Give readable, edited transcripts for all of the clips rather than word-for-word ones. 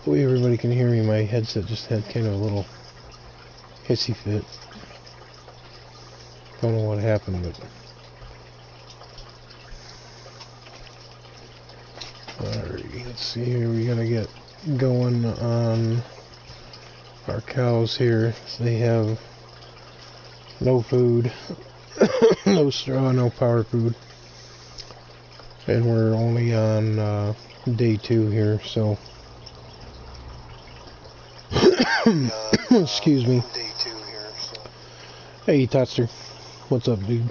Hopefully everybody can hear me. My headset just had kind of a little hissy fit. Don't know what happened, but... Alright, let's see here. We gotta get going on our cows here. They have no food, no straw, no power food. And we're only on day 2 here, so... Excuse me. Hey, Totster. What's up, dude?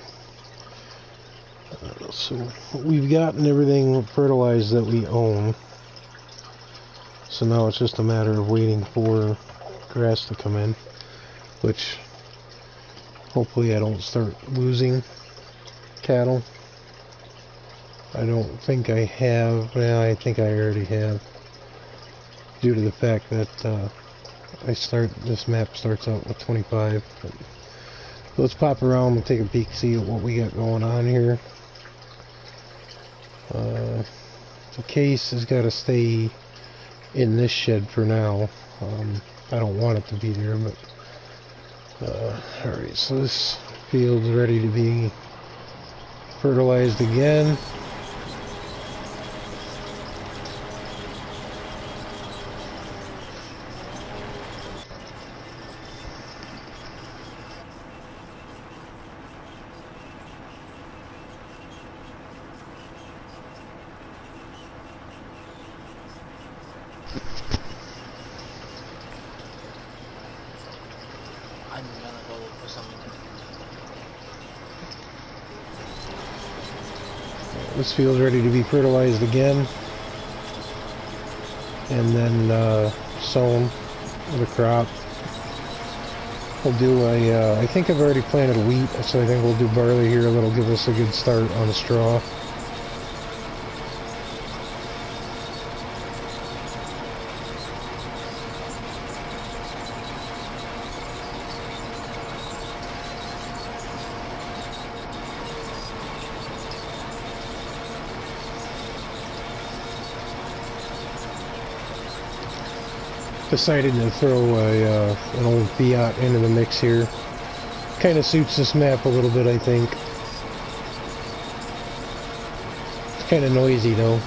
So, we've gotten everything fertilized that we own. So now it's just a matter of waiting for grass to come in. Which, hopefully I don't start losing cattle. I don't think I have. Well, I think I already have. Due to the fact that this map starts out with 25. But let's pop around and take a peek, see what we got going on here. The case has got to stay in this shed for now. I don't want it to be there, but alright, so this field's ready to be fertilized again. This field's ready to be fertilized again, and then sown with a crop. We'll do I think I've already planted wheat, so I think we'll do barley here. That'll give us a good start on the straw. Decided to throw an old Fiat into the mix here. Kind of suits this map a little bit, I think. It's kind of noisy though.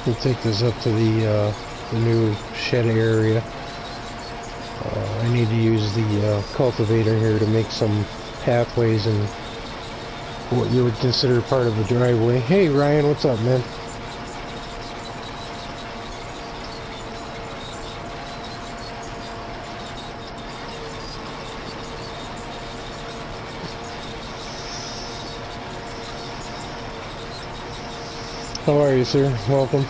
We'll take this up to the new shed area. I need to use the cultivator here to make some pathways and what you would consider part of a driveway. Hey Ryan, what's up, man? How are you, sir? Welcome.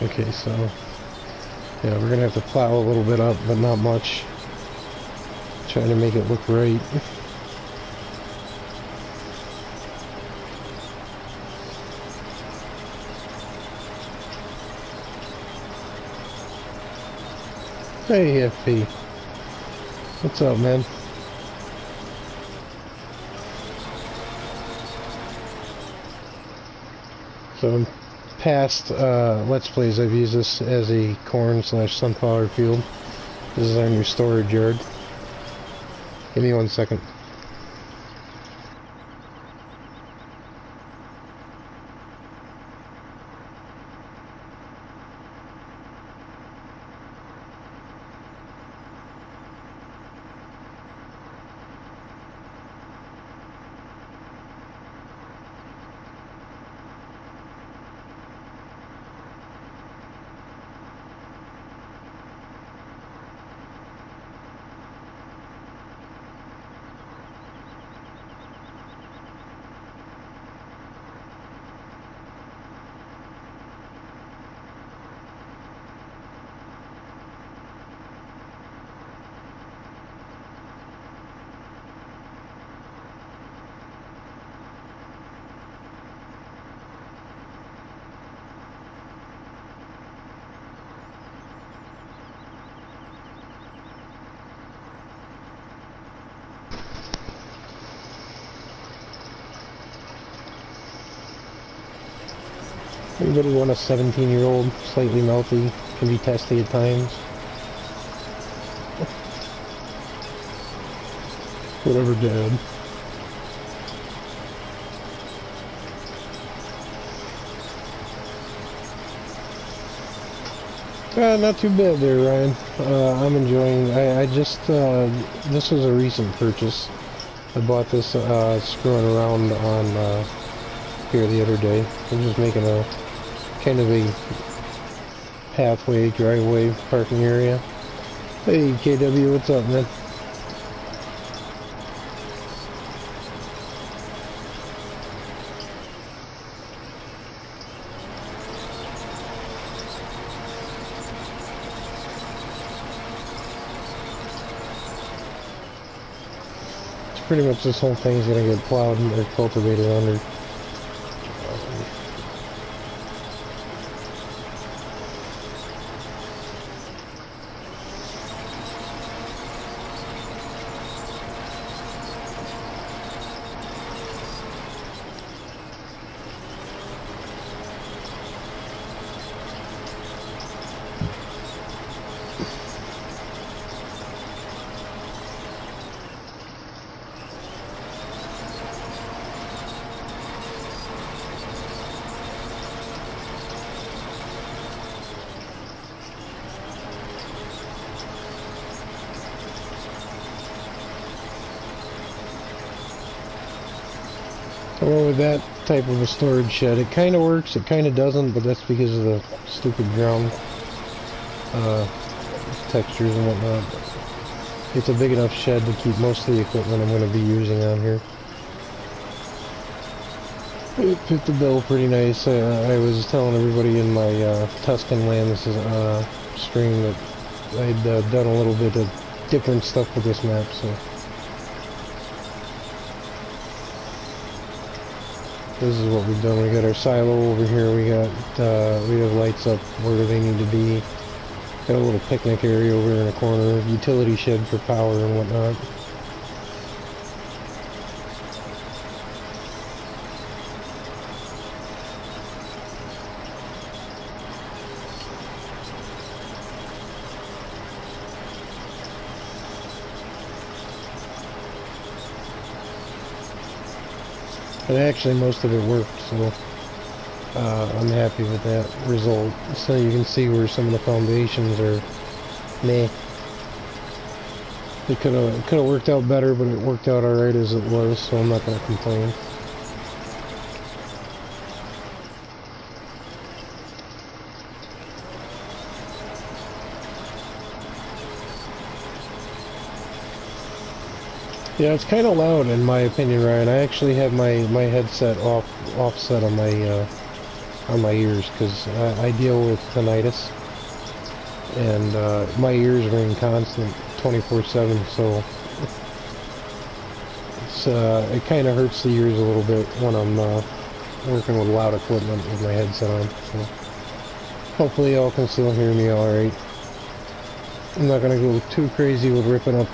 Okay, so yeah, we're gonna have to plow a little bit up, but not much. Trying to make it look right. Hey, FP. What's up, man? So in past Let's Plays, I've used this as a corn/sunflower field. This is our new storage yard. Give me 1 second. Anybody want a 17-year-old, slightly melty, can be testy at times? Whatever, Dad. Not too bad there, Ryan. I'm enjoying. I just this was a recent purchase. I bought this screwing around on here the other day. I'm just making a kind of a pathway, driveway, parking area. Hey, KW, what's up, man? Pretty much this whole thing's gonna get plowed or cultivated under. Well, with that type of a storage shed, it kind of works, it kind of doesn't, but that's because of the stupid ground textures and whatnot. It's a big enough shed to keep most of the equipment I'm going to be using on here. It fit the bill pretty nice. I was telling everybody in my Tuscan Lands stream that I'd done a little bit of different stuff with this map, so... This is what we've done. We got our silo over here. We have lights up where they need to be. Got a little picnic area over in the corner. Utility shed for power and whatnot. And actually most of it worked, so I'm happy with that result. So you can see where some of the foundations are meh. It could have worked out better, but it worked out alright as it was, so I'm not going to complain. Yeah, it's kind of loud in my opinion, Ryan. I actually have my headset offset on my ears because I deal with tinnitus, and my ears ring constant 24/7. So it's it kind of hurts the ears a little bit when I'm working with loud equipment with my headset on. So hopefully y'all can still hear me all right. I'm not gonna go too crazy with ripping up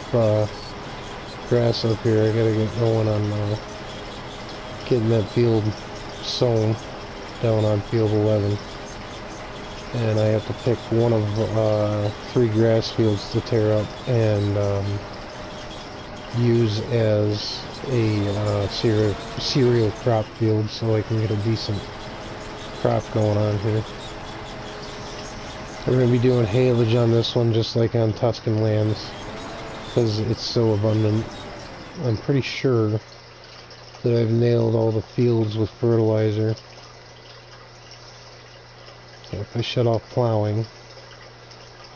grass up here. I gotta get going on getting that field sown down on field 11, and I have to pick one of 3 grass fields to tear up and use as a cereal crop field so I can get a decent crop going on here. We're going to be doing haylage on this one just like on Tuscan Lands because it's so abundant. I'm pretty sure that I've nailed all the fields with fertilizer. If I shut off plowing,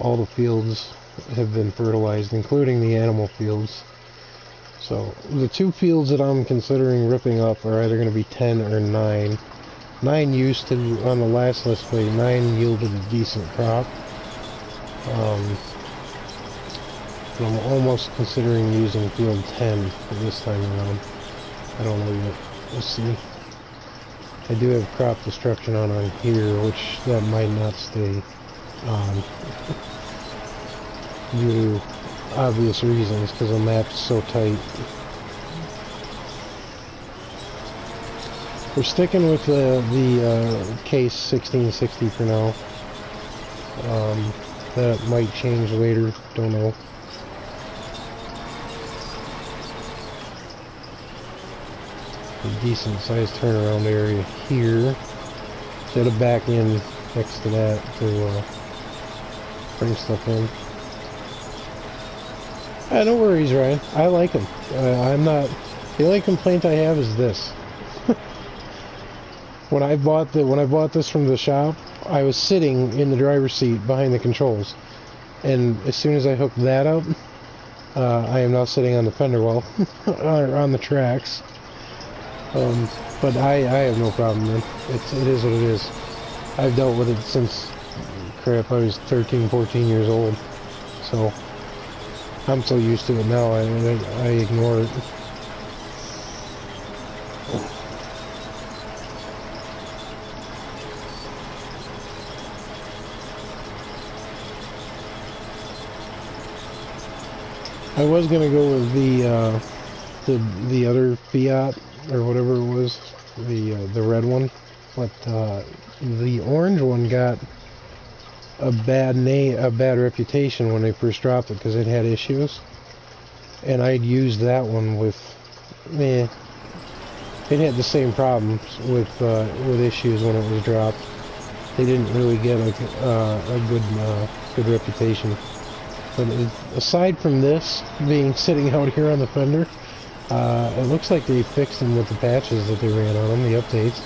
all the fields have been fertilized, including the animal fields. So the 2 fields that I'm considering ripping up are either going to be 10 or 9. 9 used to, on the last list plate, 9 yielded a decent crop. I'm almost considering using field 10 for this time around. I don't know yet. We'll see. I do have crop destruction on here, which that might not stay on due to obvious reasons, because the map's so tight. We're sticking with the case 1660 for now. That might change later, don't know. A decent sized turnaround area here. Instead of back in next to that to bring stuff in. No worries, Ryan. I like them. I'm not. The only complaint I have is this. When I bought this from the shop, I was sitting in the driver's seat behind the controls, and as soon as I hooked that up, I am now sitting on the fender well, on the tracks. But I have no problem, man. It is what it is. I've dealt with it since, crap, I was 13, 14 years old. So, I'm so used to it now, I ignore it. I was gonna go with the other Fiat or whatever it was, the red one, but the orange one got a bad reputation when they first dropped it because it had issues, and I'd used that one with, it had the same problems with issues when it was dropped. They didn't really get a good reputation. But aside from this being sitting out here on the fender, it looks like they fixed them with the patches that they ran on them, the updates.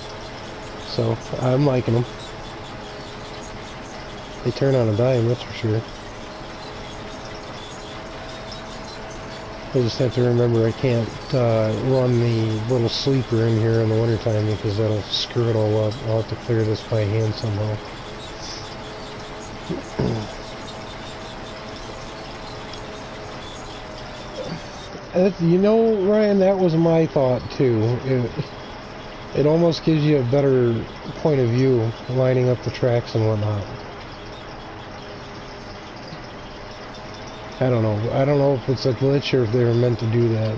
So I'm liking them. They turn on a dime, that's for sure. I just have to remember I can't run the little sleeper in here in the wintertime because that'll screw it all up. I'll have to clear this by hand somehow. You know, Ryan, that was my thought too. It almost gives you a better point of view lining up the tracks and whatnot. I don't know if it's a glitch or if they were meant to do that.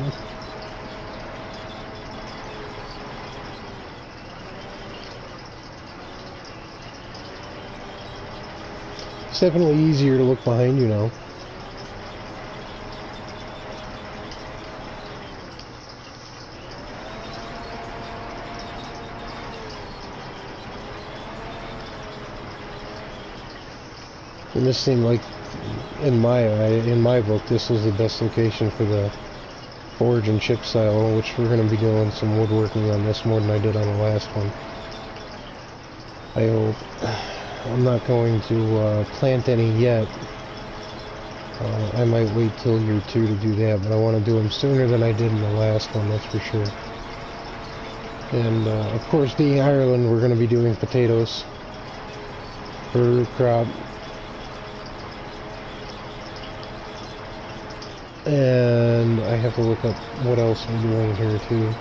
It's definitely easier to look behind you now. And this seemed like, in my book, this was the best location for the forge and chip silo, which we're going to be doing some woodworking on this more than I did on the last one. I hope. I'm not going to plant any yet. I might wait till year 2 to do that, but I want to do them sooner than I did in the last one, that's for sure. And of course, being Ireland, we're going to be doing potatoes for crop. And I have to look up what else we're doing here too.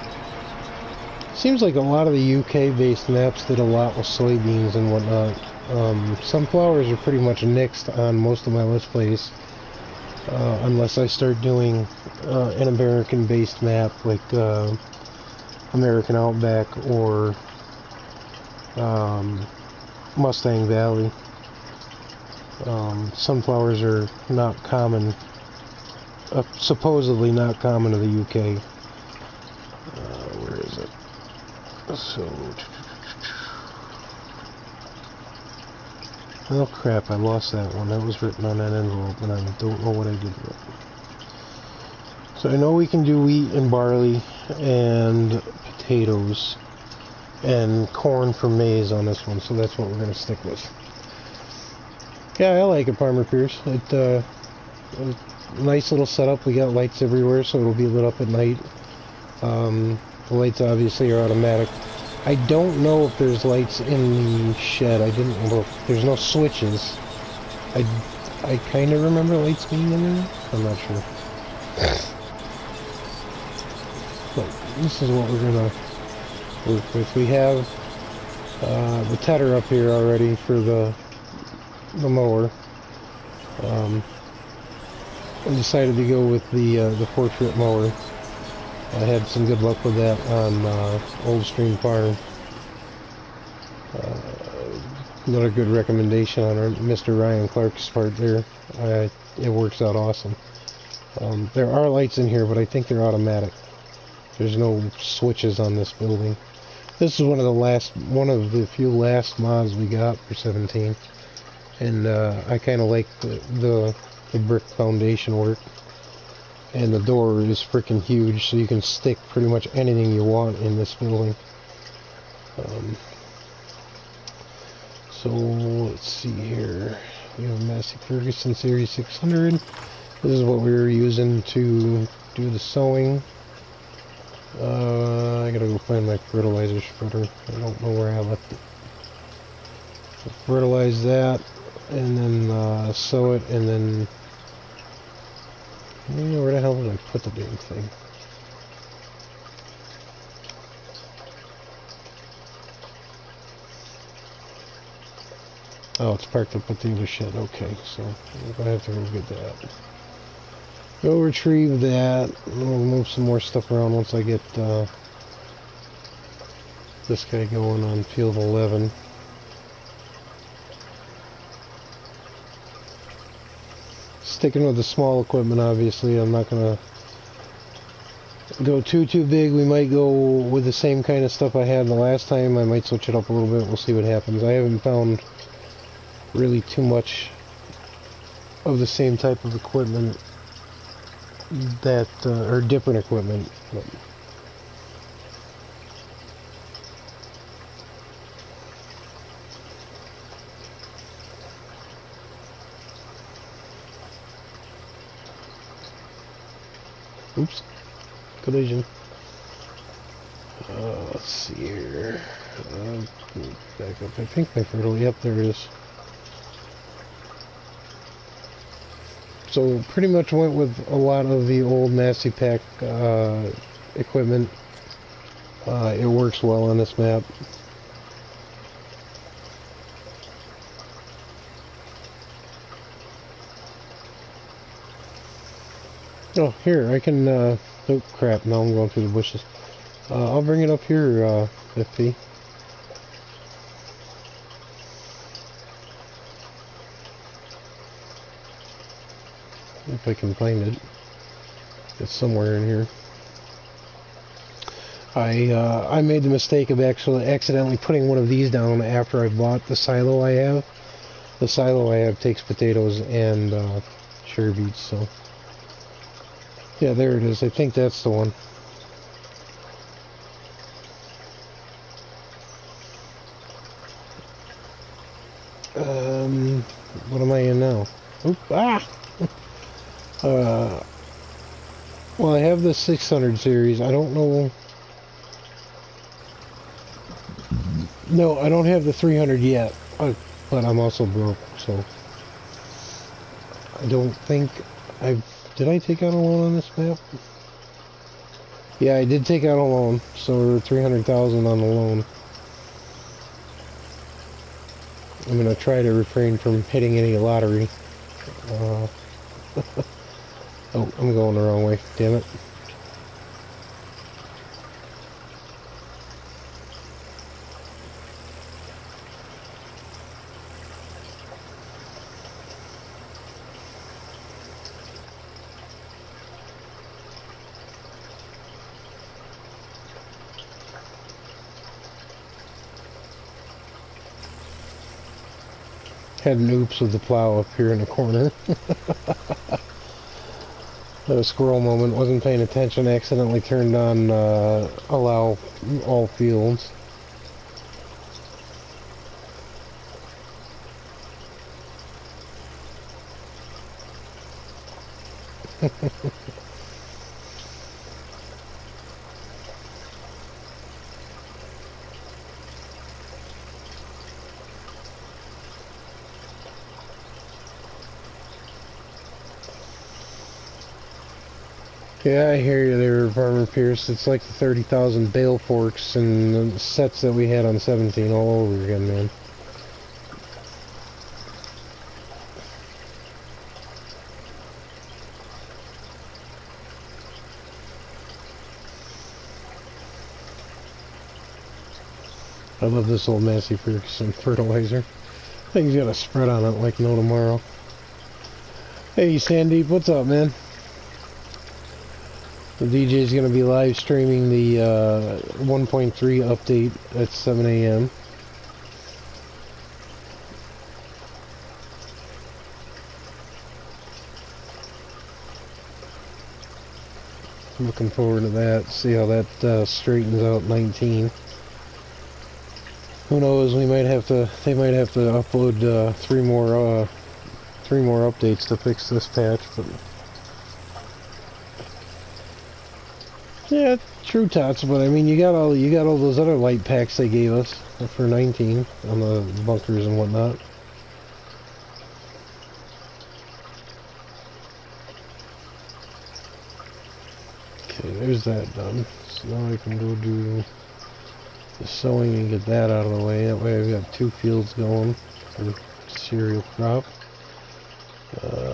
Seems like a lot of the UK-based maps did a lot with soybeans and whatnot. Sunflowers are pretty much nixed on most of my Let's Plays, unless I start doing an American-based map like American Outback or Mustang Valley. Sunflowers are not common. Supposedly not common to the UK. Where is it? So, oh crap! I lost that one. That was written on that envelope, and I don't know what I did with it. So I know we can do wheat and barley and potatoes and corn for maize on this one. So that's what we're gonna stick with. Yeah, I like it, Farmer Pierce. Nice little setup. We got lights everywhere, so it'll be lit up at night. The lights obviously are automatic. I don't know if there's lights in the shed. I didn't look. There's no switches. I kind of remember lights being in there. I'm not sure. But this is what we're gonna work with. We have the tedder up here already for the mower. I decided to go with the portrait mower. I had some good luck with that on Old Stream Farm. Another good recommendation on Mr. Ryan Clarke's part there. It works out awesome. There are lights in here, but I think they're automatic. There's no switches on this building. This is one of the few last mods we got for 17, and I kind of like the brick foundation work. And the door is freaking huge, so you can stick pretty much anything you want in this building. So let's see here. We have a Massey Ferguson Series 600. This is what we were using to do the sewing. I gotta go find my fertilizer spreader. I don't know where I left it. So fertilize that, and then sew it, and then where the hell did I put the damn thing? Oh, it's parked up with the other shit. Okay, so I'm gonna have to go get that. Go retrieve that. We'll move some more stuff around once I get this guy going on field 11. Sticking with the small equipment, obviously. I'm not gonna go too big. We might go with the same kind of stuff I had the last time. I might switch it up a little bit. We'll see what happens. I haven't found really too much of the same type of equipment that or different equipment. Oops, collision. Let's see here. Back up. I think my fertile. Yep, there it is. So pretty much went with a lot of the old Massey Pack equipment. It works well on this map. Oh, here, I can, oh crap, now I'm going through the bushes. I'll bring it up here, FP. If I can find it. It's somewhere in here. I made the mistake of actually accidentally putting one of these down after I bought the silo I have. The silo I have takes potatoes and cherry beets, so... Yeah, there it is. I think that's the one. What am I in now? Oop, ah! Well, I have the 600 series. I don't know... No, I don't have the 300 yet. But I'm also broke, so... I don't think I've... Did I take out a loan on this map? Yeah, I did take out a loan, so 300,000 on the loan. I'm gonna try to refrain from hitting any lottery. Oh, I'm going the wrong way. Damn it. Had an oops with the plow up here in the corner. A squirrel moment, wasn't paying attention, accidentally turned on allow all fields. Yeah, I hear you there, Farmer Pierce. It's like the 30,000 bale forks and the sets that we had on 17 all over again, man. I love this old Massey Ferguson fertilizer. Thing's got a spread on it like no tomorrow. Hey Sandeep, what's up, man? The DJ's gonna be live streaming the 1.3 update at 7 a.m. Looking forward to that. See how that straightens out 19. Who knows? They might have to upload three more updates to fix this patch. But yeah, true tots. But I mean, you got all those other light packs they gave us for 19 on the bunkers and whatnot. Okay, there's that done. So now I can go do the sowing and get that out of the way. That way I've got 2 fields going for cereal crop.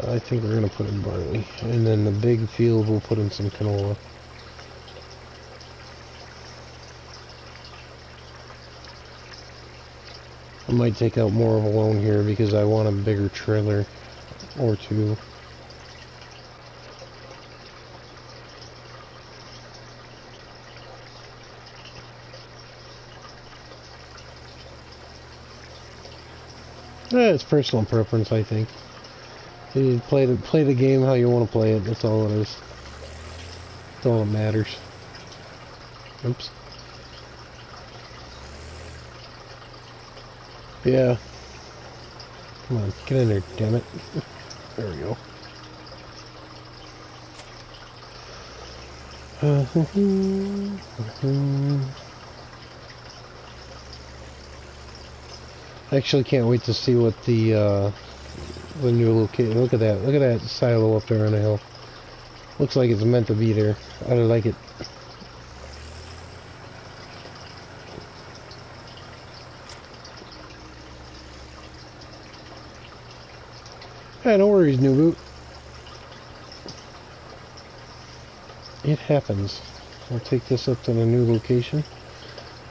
I think we're going to put in barley. And then the big field we'll put in some canola. I might take out more of a loan here because I want a bigger trailer or 2. Yeah, it's personal preference, I think. You play the game how you want to play it. That's all it is. That's all that matters. Oops. Yeah. Come on, get in there, damn it. There we go. I actually can't wait to see what the new location. Look at that silo up there on the hill. Looks like it's meant to be there. I like it. Hey, no worries, new boot. It happens. I'll take this up to the new location.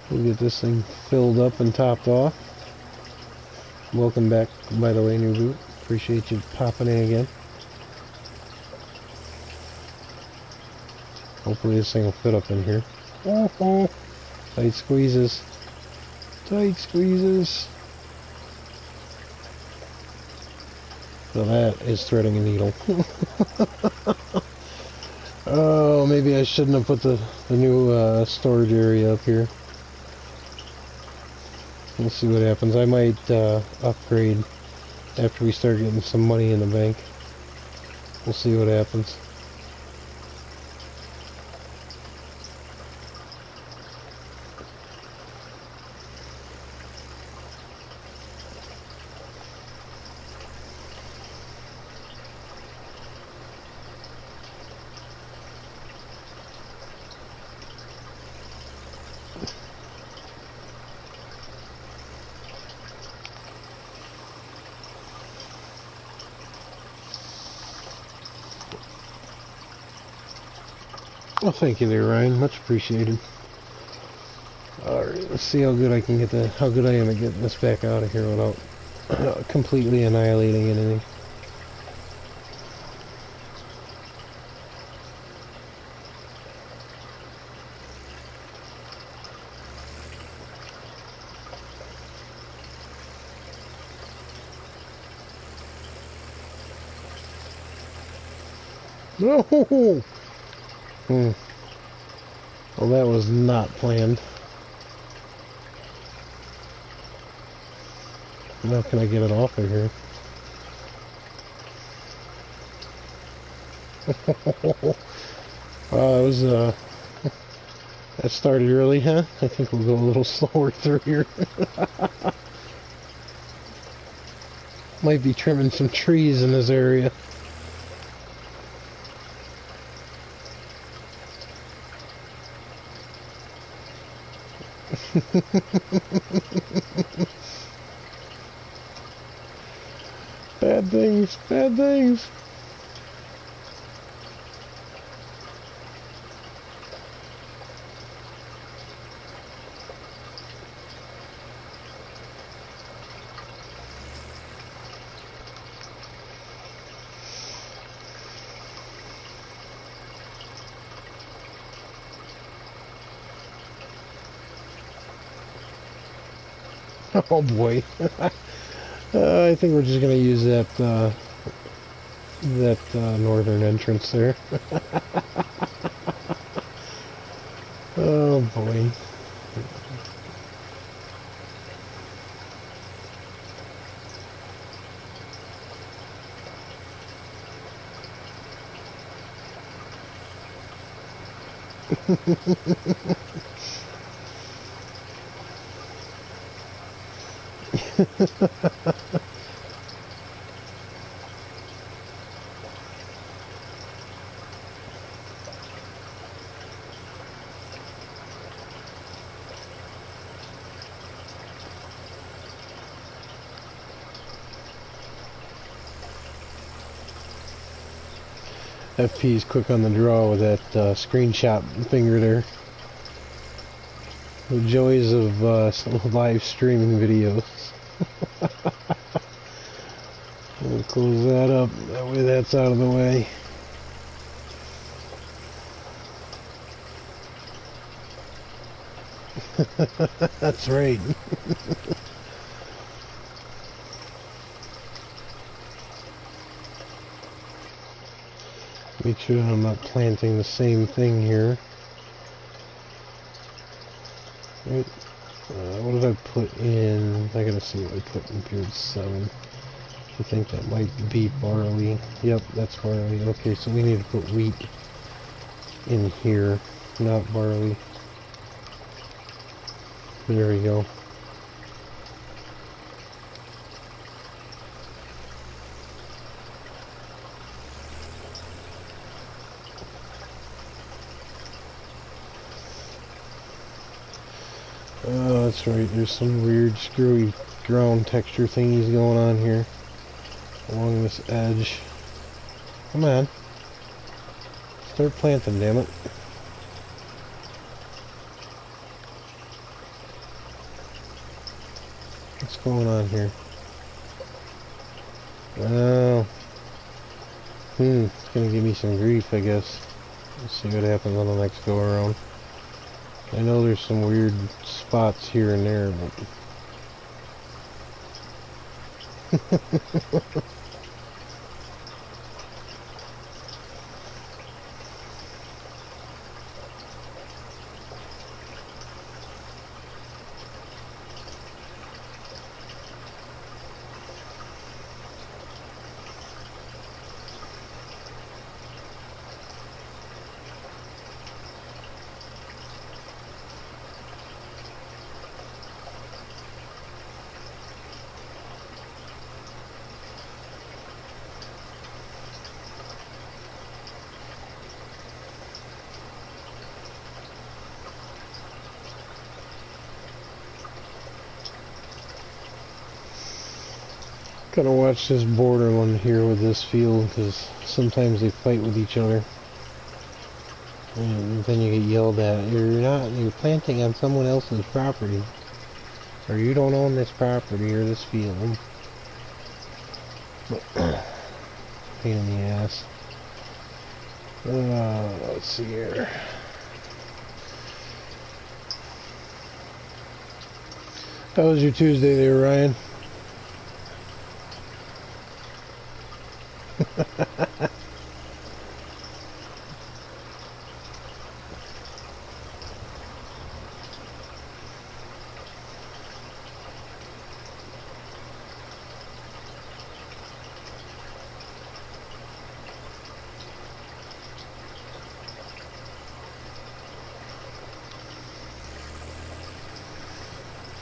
We'll get this thing filled up and topped off. Welcome back, by the way, new boot. Appreciate you popping in again. Hopefully this thing will fit up in here. Oh, tight squeezes. Tight squeezes. So that is threading a needle. Oh, maybe I shouldn't have put the new storage area up here. We'll see what happens. I might upgrade after we start getting some money in the bank. We'll see what happens. Well, thank you there, Ryan. Much appreciated. Alright, let's see how good I can get how good I am at getting this back out of here without completely annihilating anything. No! Well, that was not planned. How can I get it off of here? Wow, that was, that started early, huh? I think we'll go a little slower through here. Might be trimming some trees in this area. Bad things, bad things. Oh boy. I think we're just gonna use that northern entrance there. Oh boy. FP's quick on the draw with that screenshot finger there. The joys of live streaming videos. We'll close that up, that way that's out of the way. That's right. Make sure that I'm not planting the same thing here. Right. What did I put in? I gotta see what I put in period 7. I think that might be barley. Yep, that's barley. Okay, so we need to put wheat in here, not barley. There we go. Oh, that's right. There's some weird screwy ground texture thingies going on here along this edge. Come on. Start planting, damn it. What's going on here? Oh. It's gonna give me some grief, I guess. Let's see what happens on the next go around. I know there's some weird spots here and there, but... Gotta watch this borderland here with this field, because sometimes they fight with each other. And then you get yelled at. You're planting on someone else's property. Or you don't own this property or this field. Pain in the ass. Let's see here. How was your Tuesday there, Ryan?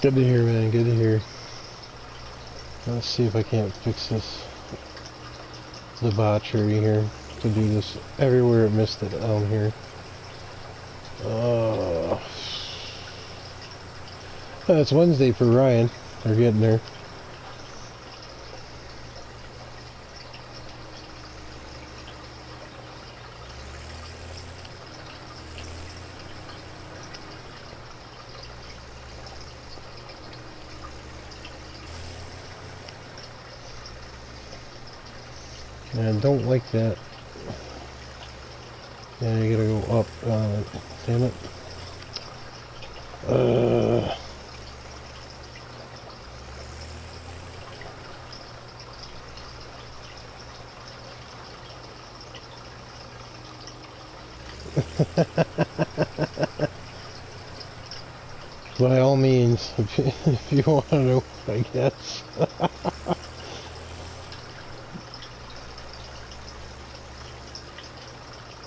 Good to hear, man. Good to hear. Let's see if I can't fix this debauchery here to do this everywhere it missed it down here. It's Wednesday for Ryan. They're getting there. I don't like that. Yeah, you gotta go up. Damn it. By all means, if you want to know, I guess.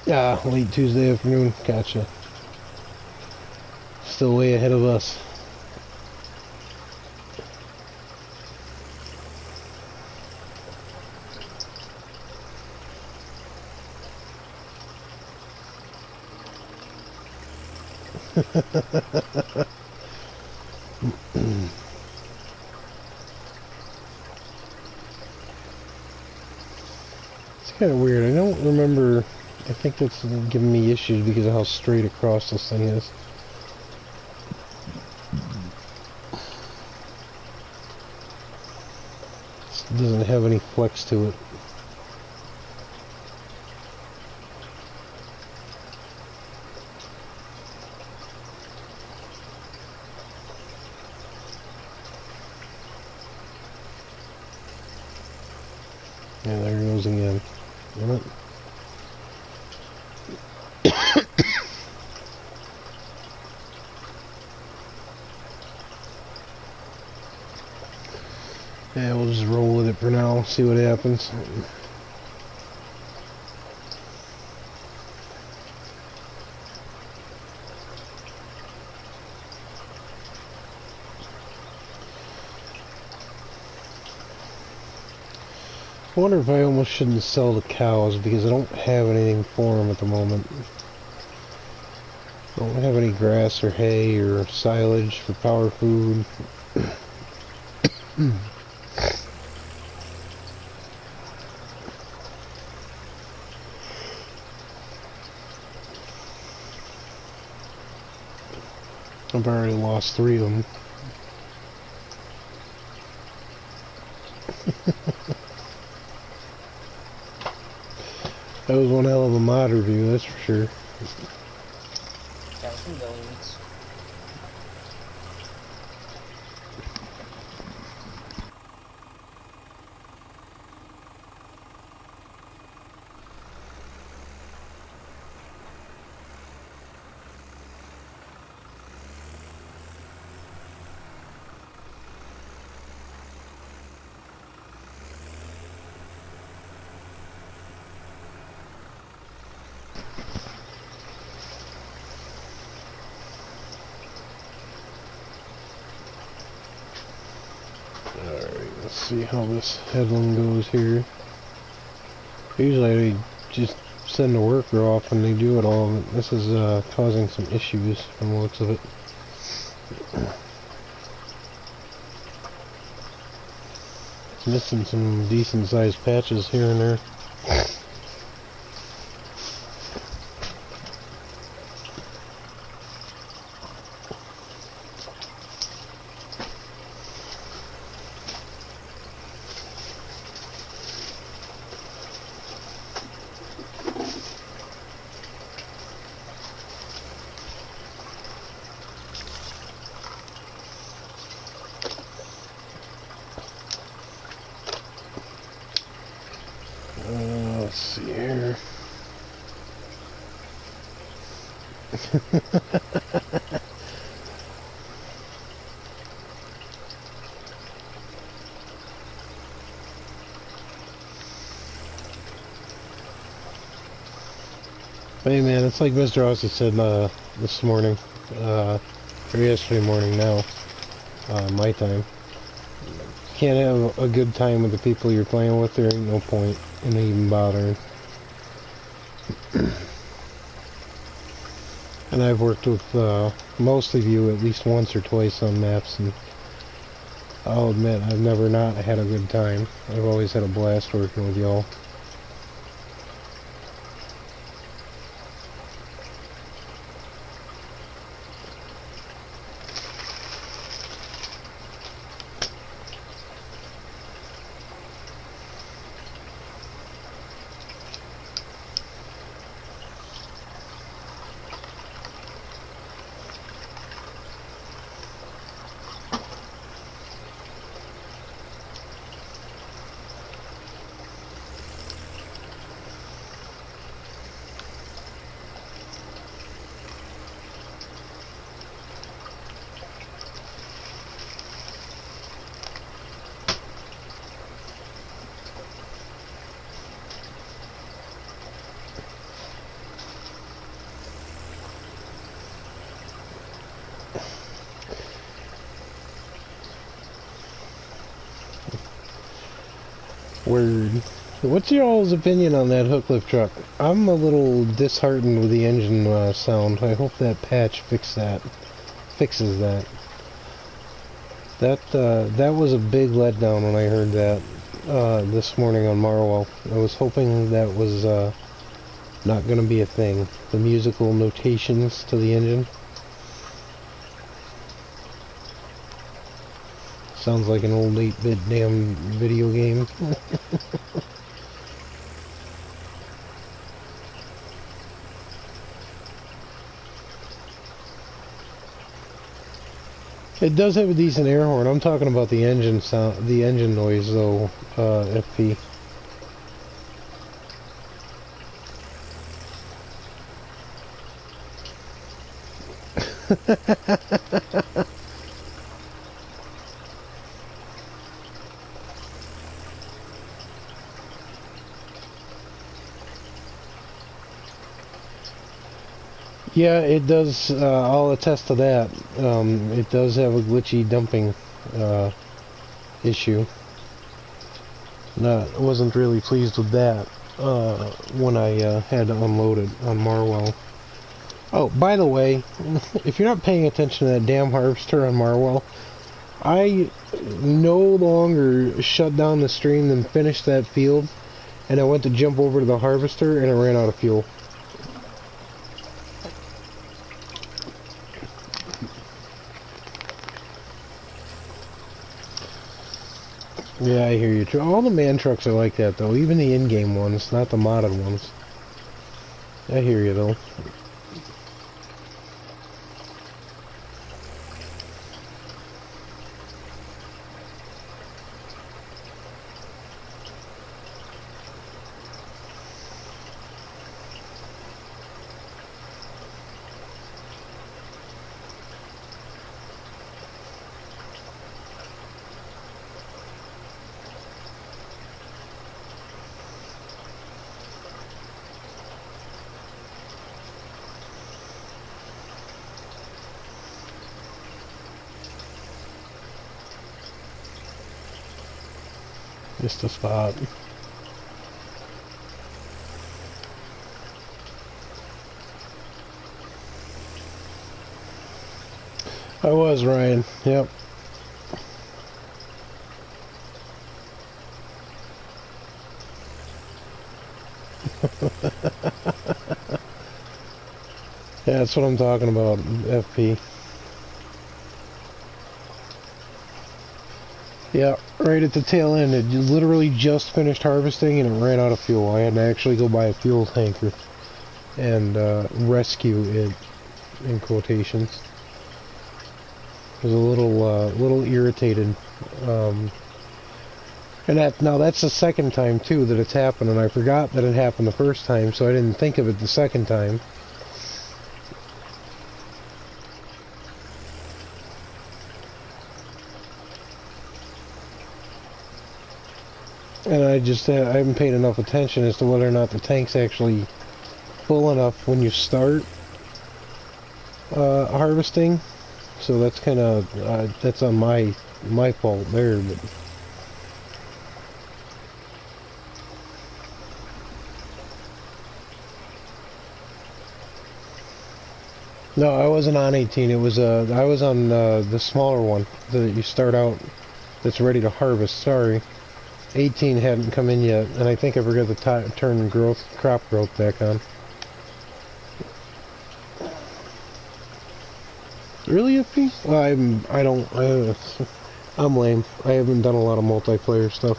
Yeah, late Tuesday afternoon. Gotcha. Still way ahead of us. It's kind of weird. I don't remember. I think that's giving me issues because of how straight across this thing is. It doesn't have any flex to it. Yeah, there it goes again. Damn it. Yeah, we'll just roll with it for now, see what happens. I wonder if I almost shouldn't sell the cows because I don't have anything for them at the moment. I don't have any grass or hay or silage for power food. I've already lost 3 of them. That was one hell of a mod review, that's for sure. Thousand millions. Let's see how this headland goes here. Usually I just send the worker off and they do it all. This is causing some issues from the looks of it. It's missing some decent sized patches here and there. Let's see here. Hey man, it's like Mr. Aussie said this morning, or yesterday morning now, my time. Can't have a good time with the people you're playing with, there ain't no point in even bothering. And I've worked with most of you at least once or twice on maps, and I'll admit I've never not had a good time. I've always had a blast working with y'all. Word. What's y'all's opinion on that hook lift truck? I'm a little disheartened with the engine sound. I hope that patch fixes that. That was a big letdown when I heard that this morning on Marwell. I was hoping that was not going to be a thing. The musical notations to the engine. Sounds like an old 8-bit damn video game. It does have a decent air horn. I'm talking about the engine sound, the engine noise though, FP. Yeah, it does. I'll attest to that. It does have a glitchy dumping issue. I wasn't really pleased with that when I had to unload it on Marwell. Oh, by the way, if you're not paying attention to that damn harvester on Marwell, I no longer shut down the stream and finished that field, and I went to jump over to the harvester and it ran out of fuel. Yeah, I hear you. All the man trucks are like that, though. Even the in-game ones, not the modded ones. I hear you, though. Just a spot. I was, Ryan. Yep. Yeah, that's what I'm talking about, FP. Yeah, right at the tail end. It literally just finished harvesting and it ran out of fuel. I had to actually go buy a fuel tanker and rescue it, in quotations. I was a little irritated. And now that's the second time too that it's happened, and I forgot that it happened the first time, so I didn't think of it the second time. And I haven't paid enough attention as to whether or not the tank's actually full enough when you start harvesting. So that's kind of that's on my fault there. But no, I wasn't on 18. It was I was on the smaller one that you start out. That's ready to harvest. Sorry. 18 hadn't come in yet, and I think I forgot to turn crop growth back on. Really, FP? I'm lame. I haven't done a lot of multiplayer stuff.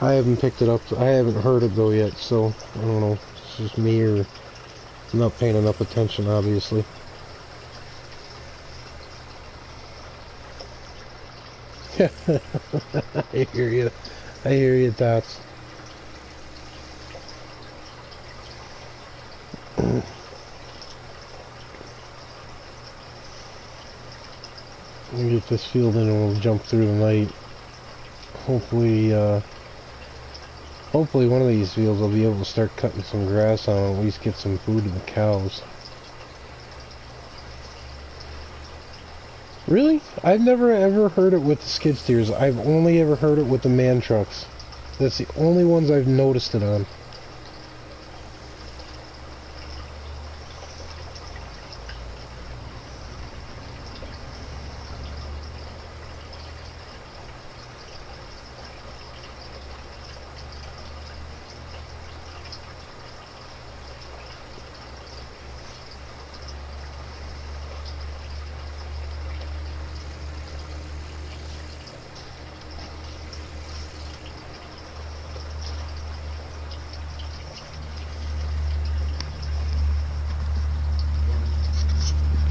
I haven't picked it up. I haven't heard it though yet, so I don't know. It's just me, or I'm not paying enough attention, obviously. I hear you. I hear you, Tots. We'll get this field in and we'll jump through the night. Hopefully, hopefully one of these fields I'll be able to start cutting some grass on and at least get some food to the cows. Really? I've never ever heard it with the skid steers. I've only ever heard it with the man trucks. That's the only ones I've noticed it on.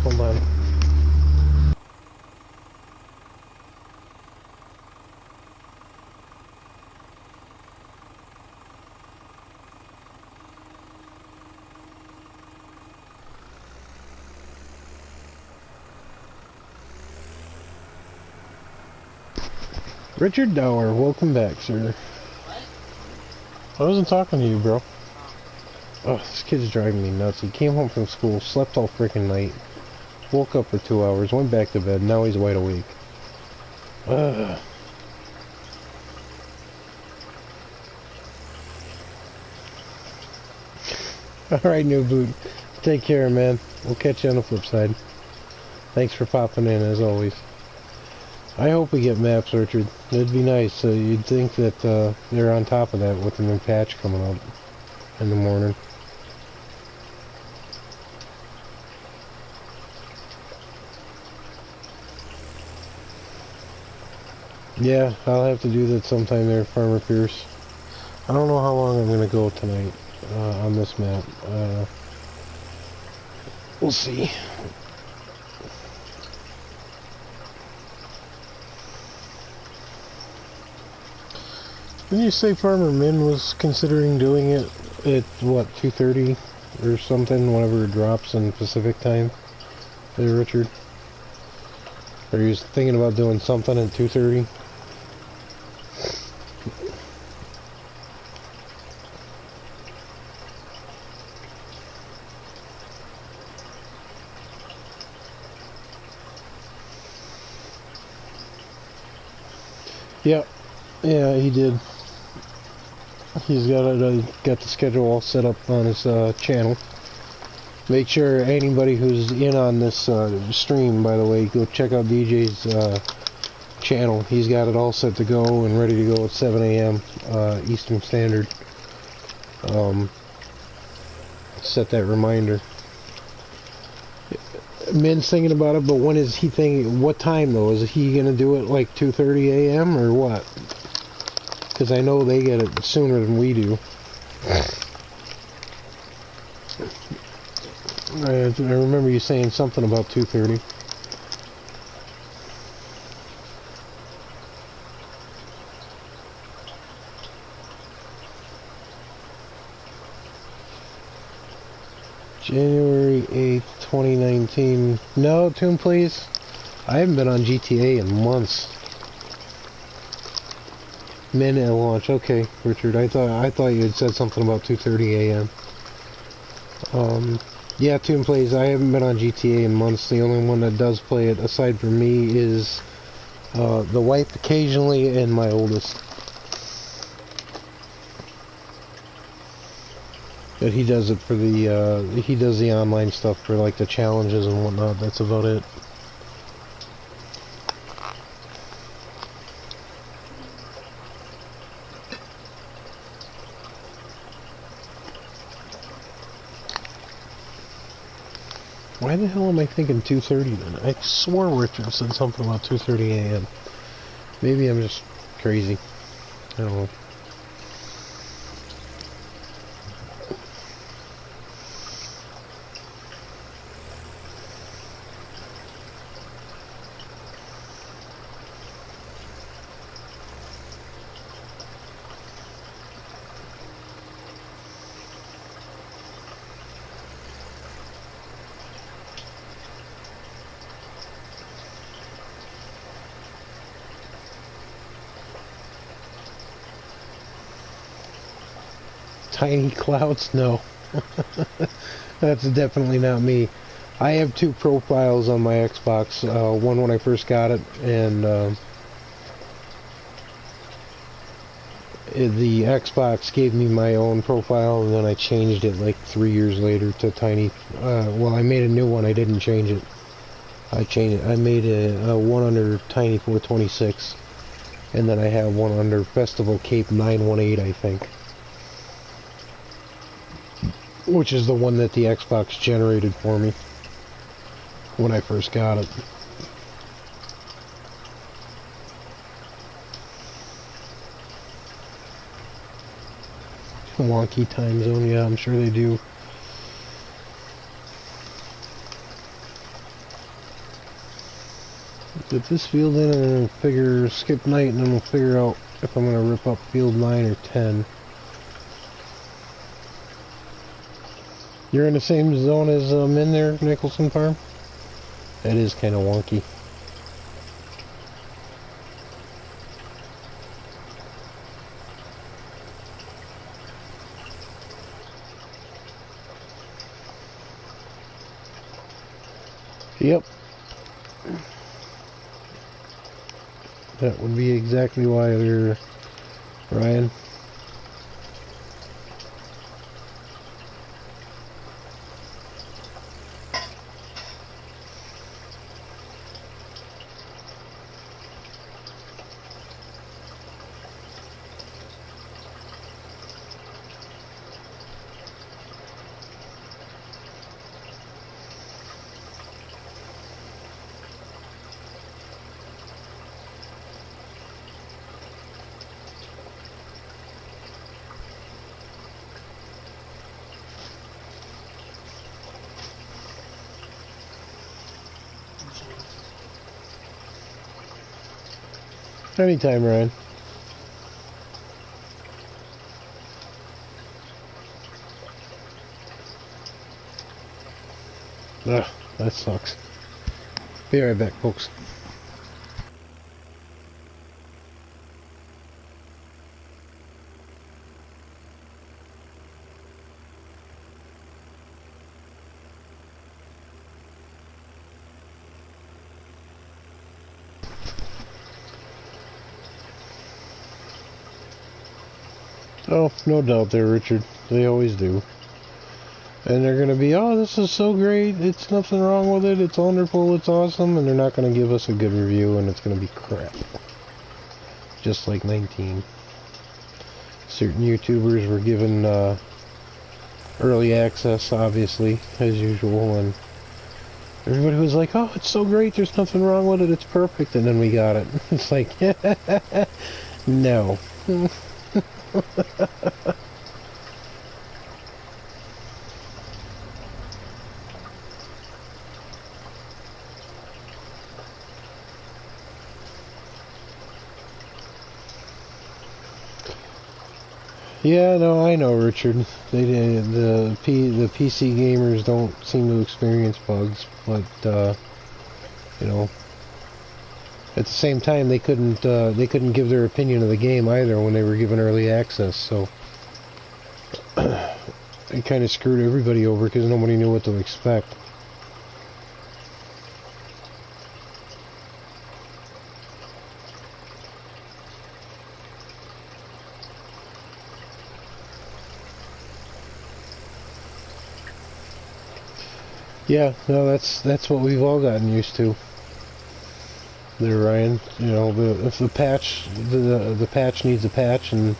Hold on. Richard Dower, welcome back, sir. What? I wasn't talking to you, bro. Oh, this kid's driving me nuts. He came home from school, slept all freaking night, woke up for 2 hours, went back to bed, now he's wide awake. Ugh. Alright, New Boot. Take care, man. We'll catch you on the flip side. Thanks for popping in, as always. I hope we get maps, Richard. It'd be nice. You'd think that they're on top of that with the new patch coming up in the morning. Yeah, I'll have to do that sometime there, Farmer Pierce. I don't know how long I'm going to go tonight on this map. We'll see. Didn't you say Farmer Minn was considering doing it at, what, 2:30 or something, whenever it drops in Pacific time? There, Richard? Are you thinking about doing something at 2:30? Yep. Yeah, he did. He's got the schedule all set up on his channel. Make sure anybody who's in on this stream, by the way, go check out DJ's channel. He's got it all set to go and ready to go at 7 a.m. Eastern Standard. Set that reminder. Minn's thinking about it, but when is he thinking? What time though? Is he gonna do it like 2:30 a.m. or what? Because I know they get it sooner than we do. I remember you saying something about 2:30. January 8th, 2019. No, Tune please. I haven't been on GTA in months. Minn at launch. Okay, Richard. I thought you had said something about 2:30 a.m. Yeah, Tune plays. I haven't been on GTA in months. The only one that does play it, aside from me, is the wife occasionally and my oldest. But he does it for the he does the online stuff for like the challenges and whatnot. That's about it. Why the hell am I thinking 2:30 then? I swore Richard said something about 2:30 a.m. Maybe I'm just crazy. I don't know. Tiny clouds? No. That's definitely not me. I have two profiles on my Xbox. One when I first got it, and the Xbox gave me my own profile, and then I changed it like 3 years later to Tiny. Well, I made a new one. I didn't change it. I changed it. I made a one under Tiny 426, and then I have one under Festival Cape 918, I think, which is the one that the Xbox generated for me when I first got it. Wonky time zone, yeah, I'm sure they do. Get this field in and then skip night, and then we'll figure out if I'm going to rip up field 9 or 10. You're in the same zone as Minn there, Nicholson Farm? That is kind of wonky. Yep. That would be exactly why they're Ryan. Anytime, Ryan. Ugh, that sucks. Be right back, folks. Oh, no doubt there, Richard. They always do. And they're going to be, oh, this is so great, it's nothing wrong with it, it's wonderful, it's awesome, and they're not going to give us a good review, and it's going to be crap. Just like 19. Certain YouTubers were given early access, obviously, as usual, and everybody was like, oh, it's so great, there's nothing wrong with it, it's perfect, and then we got it. It's like, no. Yeah, no, I know, Richard. The PC gamers don't seem to experience bugs, but you know, at the same time, they couldn't give their opinion of the game either when they were given early access. So it kind of screwed everybody over because nobody knew what to expect. Yeah, no, that's what we've all gotten used to. There, Ryan. You know, if the patch, the patch needs a patch, and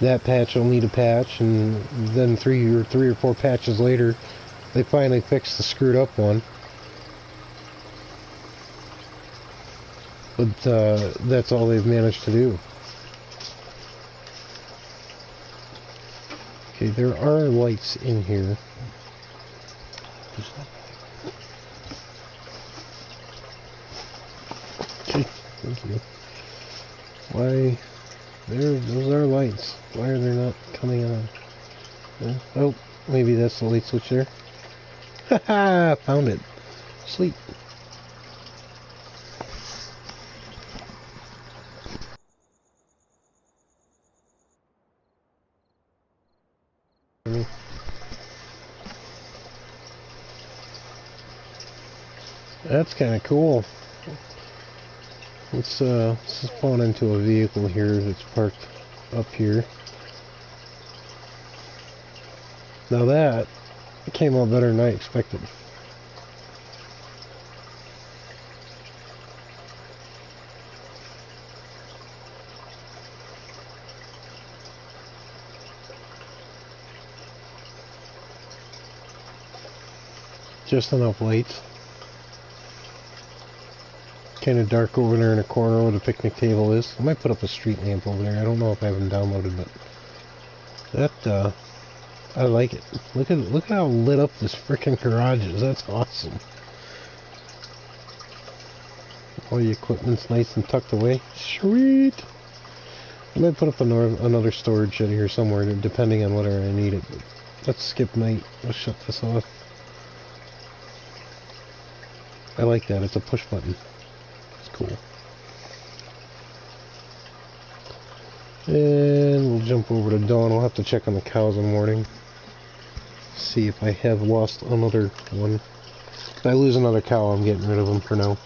that patch will need a patch, and then three or four patches later, they finally fixed the screwed up one. But that's all they've managed to do. Okay, there are lights in here. Okay, thank you. Why? Those are lights. Why are they not coming on? Oh, maybe that's the light switch there. Haha, found it. Sweet. That's kind of cool. Let's spawn into a vehicle here that's parked up here. Now that came out better than I expected. Just enough lights. Kind of dark over there in the corner where the picnic table is. I might put up a street lamp over there. I don't know if I have them downloaded, but that I like it. Look how lit up this freaking garage is. That's awesome. All the equipment's nice and tucked away. Sweet. I might put up another storage shed here somewhere, depending on whether I need it. But let's skip night. Let's shut this off. I like that. It's a push button. It's cool. And we'll jump over to Dawn. I'll have to check on the cows in the morning. See if I have lost another one. If I lose another cow, I'm getting rid of them for now.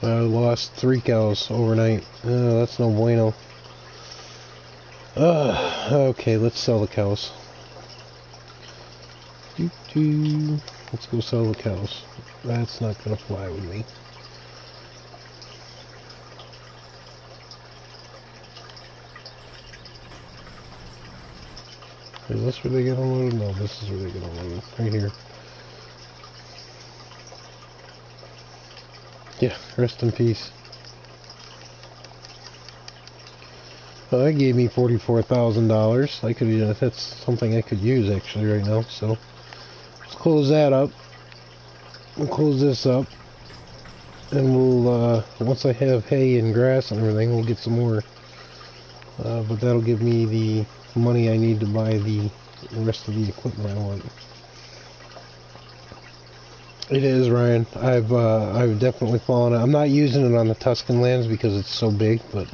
I lost 3 cows overnight. Oh, that's no bueno. Okay, let's sell the cows. Let's go sell the cows. That's not gonna fly with me. Is this where they get unloaded? No, this is where they get unloaded. Right here. Yeah, rest in peace. Well, that gave me $44,000. I could, that's something I could use actually right now. So let's close that up. We'll close this up, and we'll once I have hay and grass and everything, we'll get some more. But that'll give me the money I need to buy the rest of the equipment I want. It is, Ryan. I've definitely fallen. I'm not using it on the Tuscan lands because it's so big, but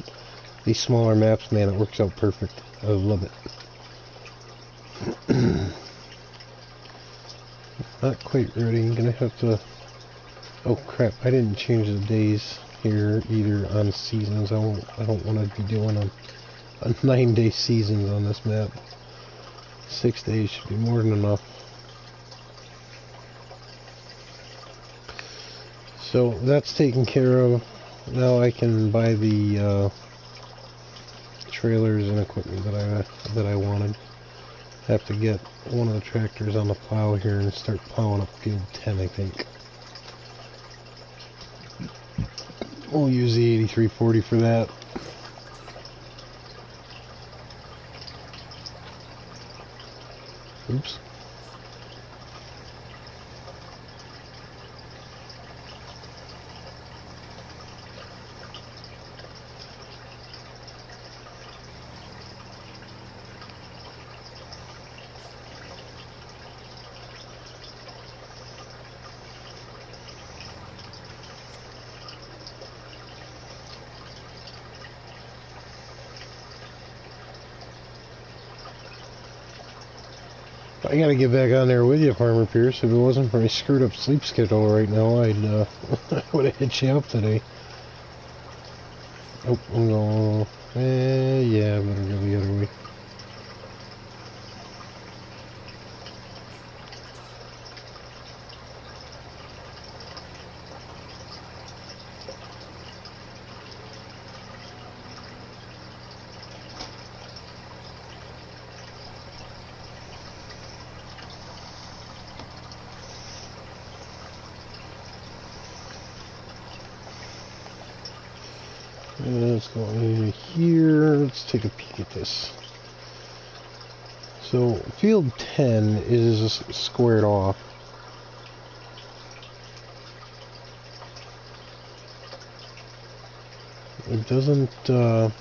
these smaller maps, man, it works out perfect. I love it. Not quite ready. I'm gonna have to. Oh crap! I didn't change the days here either on seasons. I don't want to be doing a 9-day seasons on this map. 6 days should be more than enough. So that's taken care of. Now I can buy the trailers and equipment that I wanted. I have to get one of the tractors on the plow here and start plowing up field 10, I think. We'll use the 8340 for that. Oops. I gotta get back on there with you, Farmer Pierce. If it wasn't for my screwed up sleep schedule right now, I'd I would have hit you up today. Oh, I'm going. Yeah, I better go the other way. Let's go in here. Let's take a peek at this. So field 10 is squared off. It doesn't. I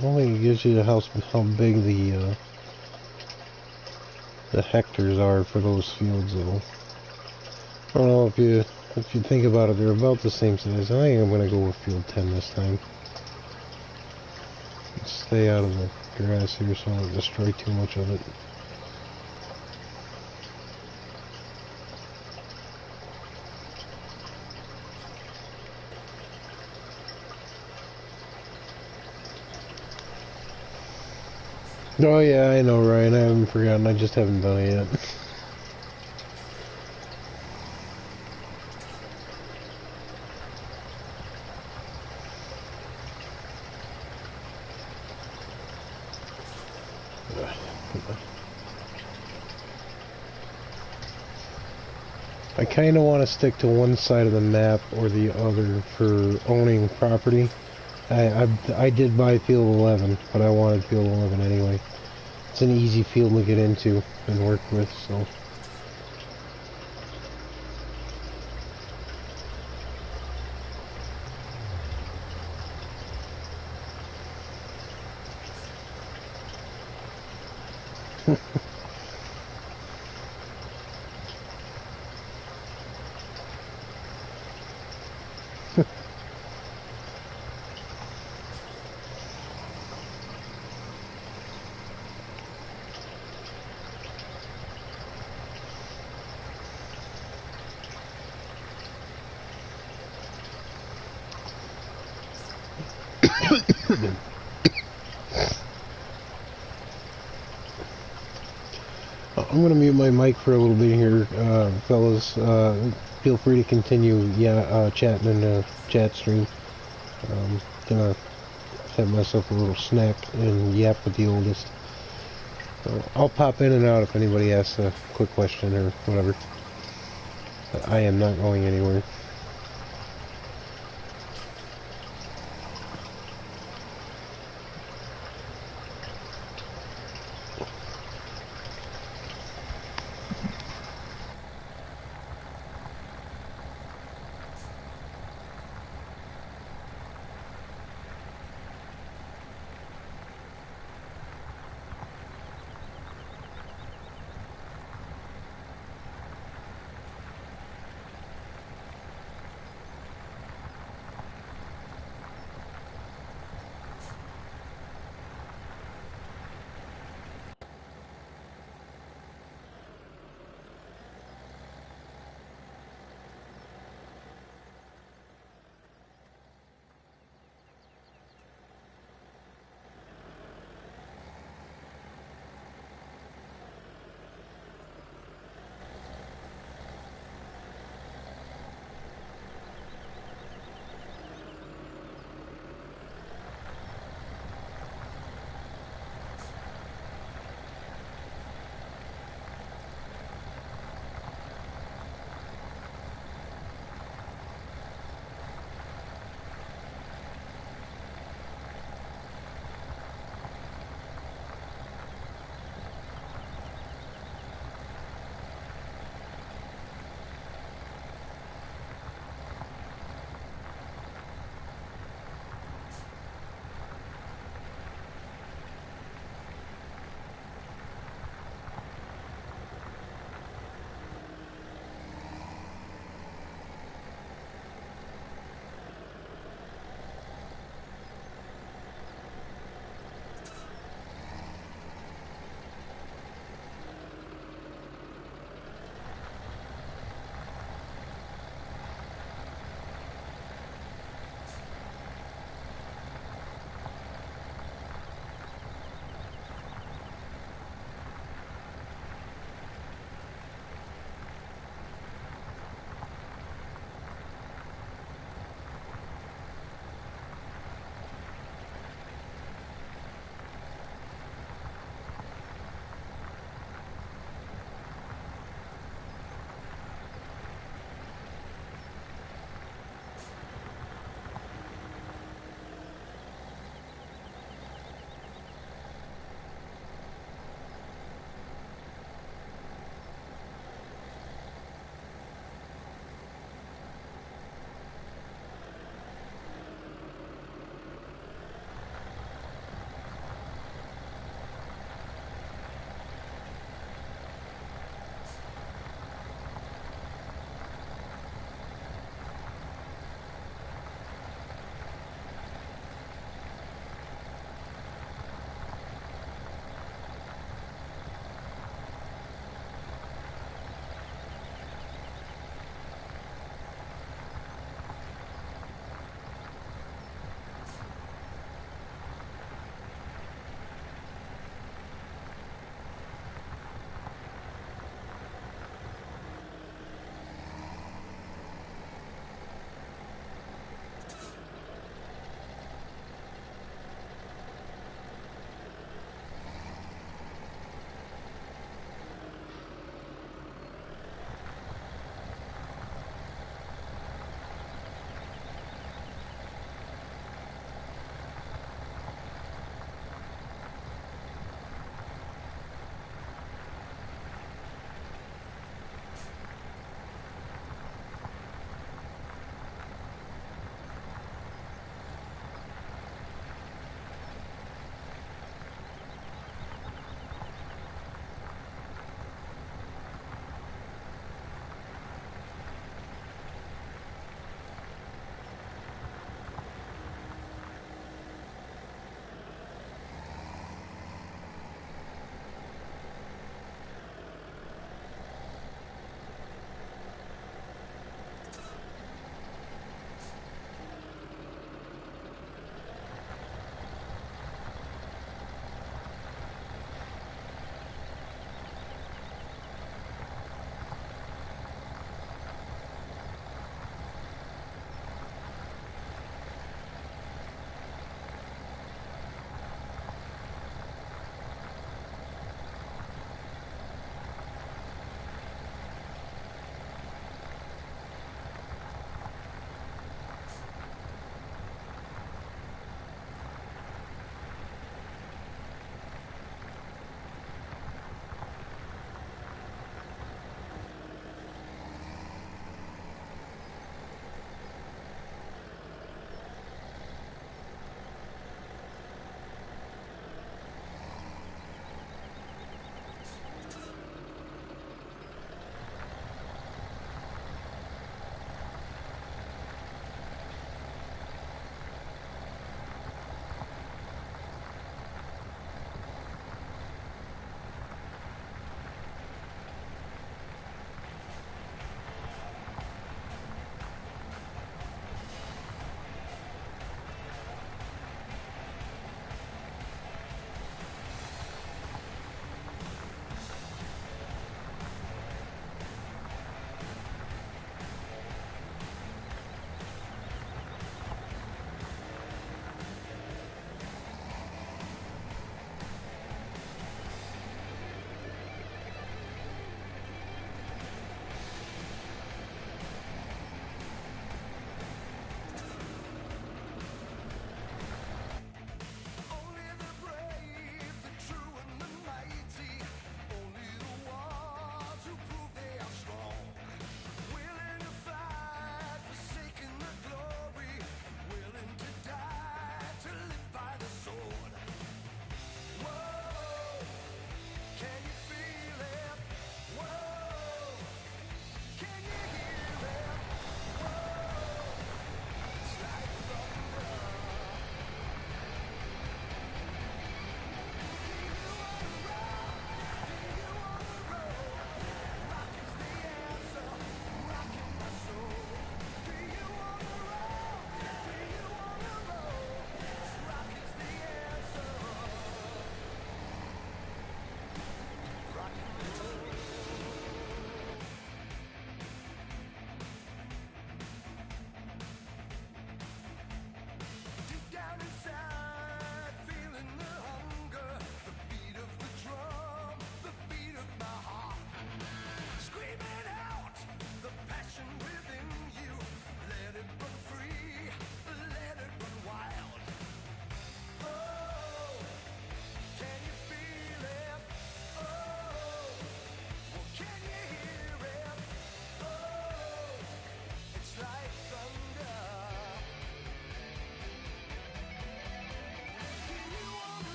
don't think it gives you how big the hectares are for those fields, though. I don't know if you If you think about it, they're about the same size. I think I'm going to go with field 10 this time. Stay out of the grass here so I don't destroy too much of it. Oh yeah, I know, Ryan. I haven't forgotten. I just haven't done it yet. I kind of want to stick to one side of the map or the other for owning property. I did buy field 11, but I wanted field 11 anyway. It's an easy field to get into and work with, so. I'm going to mute my mic for a little bit here, fellas. Feel free to continue chatting in the chat stream. Gonna have myself a little snack and yap with the oldest. I'll pop in and out if anybody asks a quick question or whatever. But I am not going anywhere.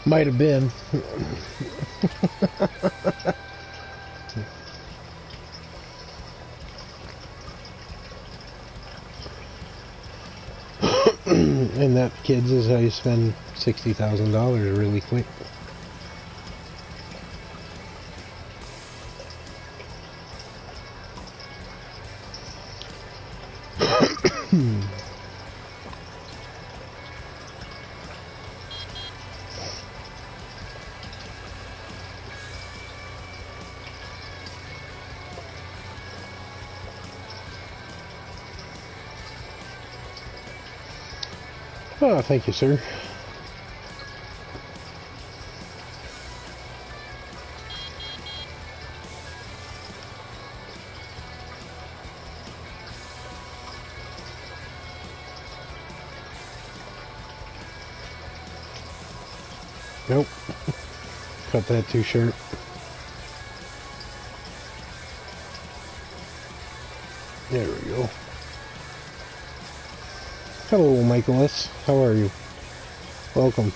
Might have been. And that, kids, is how you spend $60,000 really quick. Oh, thank you, sir. Nope. Cut that too short. There we go. Hello, Michaelis. How are you? Welcome.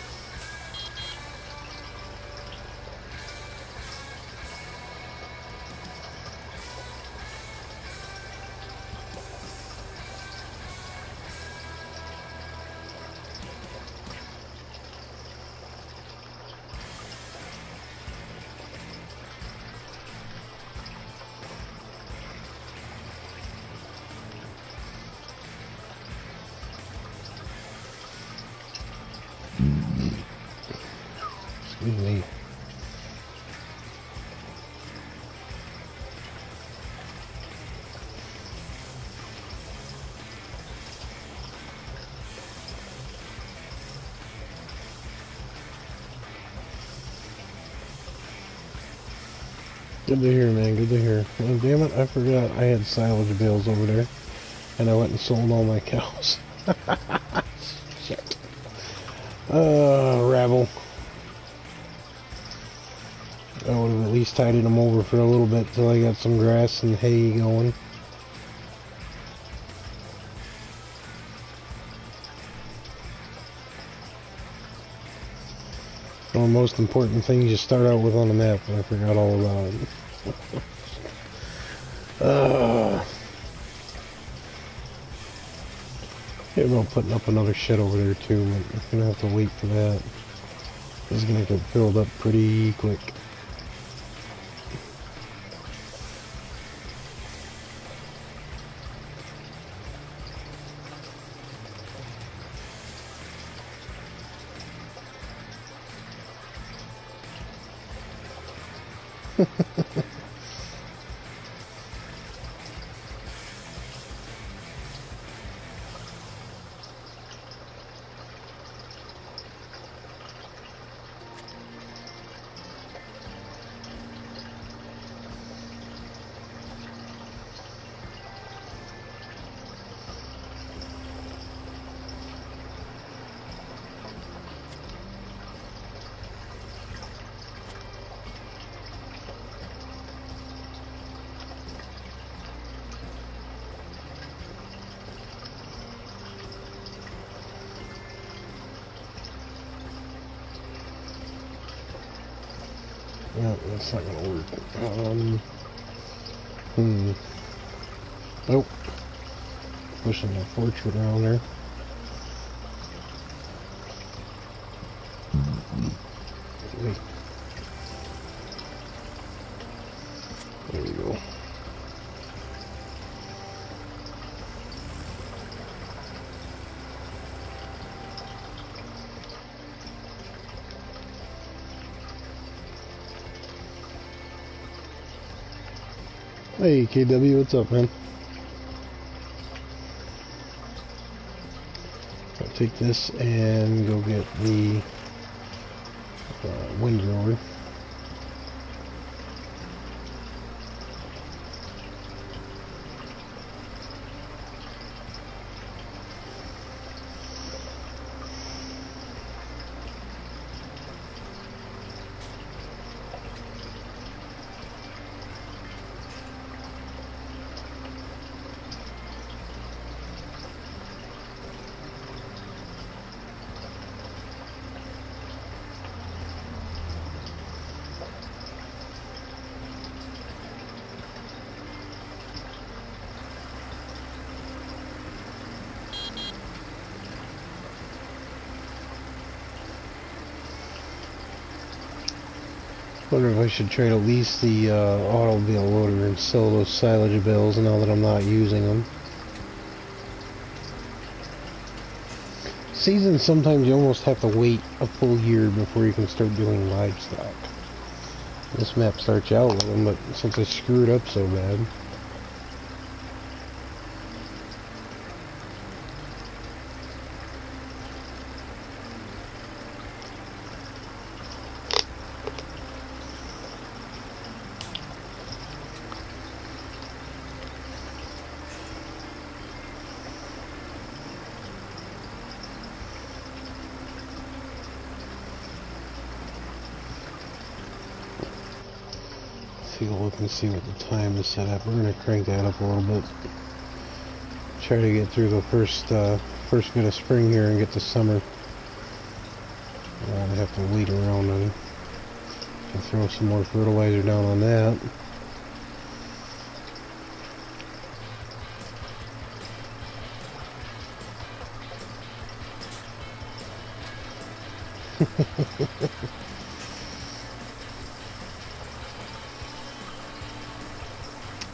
Excuse me. Good to hear, man. Good to hear. Oh, damn it, I forgot I had silage bales over there. And I went and sold all my cows. Shit. Rabble. I would have at least tidied them over for a little bit till I got some grass and hay going. One of the most important things you start out with on the map, and I forgot all about it. Here about putting up another shed over there too, but I'm gonna have to wait for that. It's gonna get filled up pretty quick. No, that's not gonna work. Nope. Pushing the portrait around there. There we go. Hey KW, what's up, man? I'll take this and go get the windrower. Wonder if I should try to lease the automobile loader and sell those silage bales now that I'm not using them. Seasons, sometimes you almost have to wait a full year before you can start doing livestock. This map starts out with them, but since I screwed up so bad. Take a look and see what the time is set up. We're going to crank that up a little bit. Try to get through the first bit of spring here and get to summer. I have to wait around and throw some more fertilizer down on that.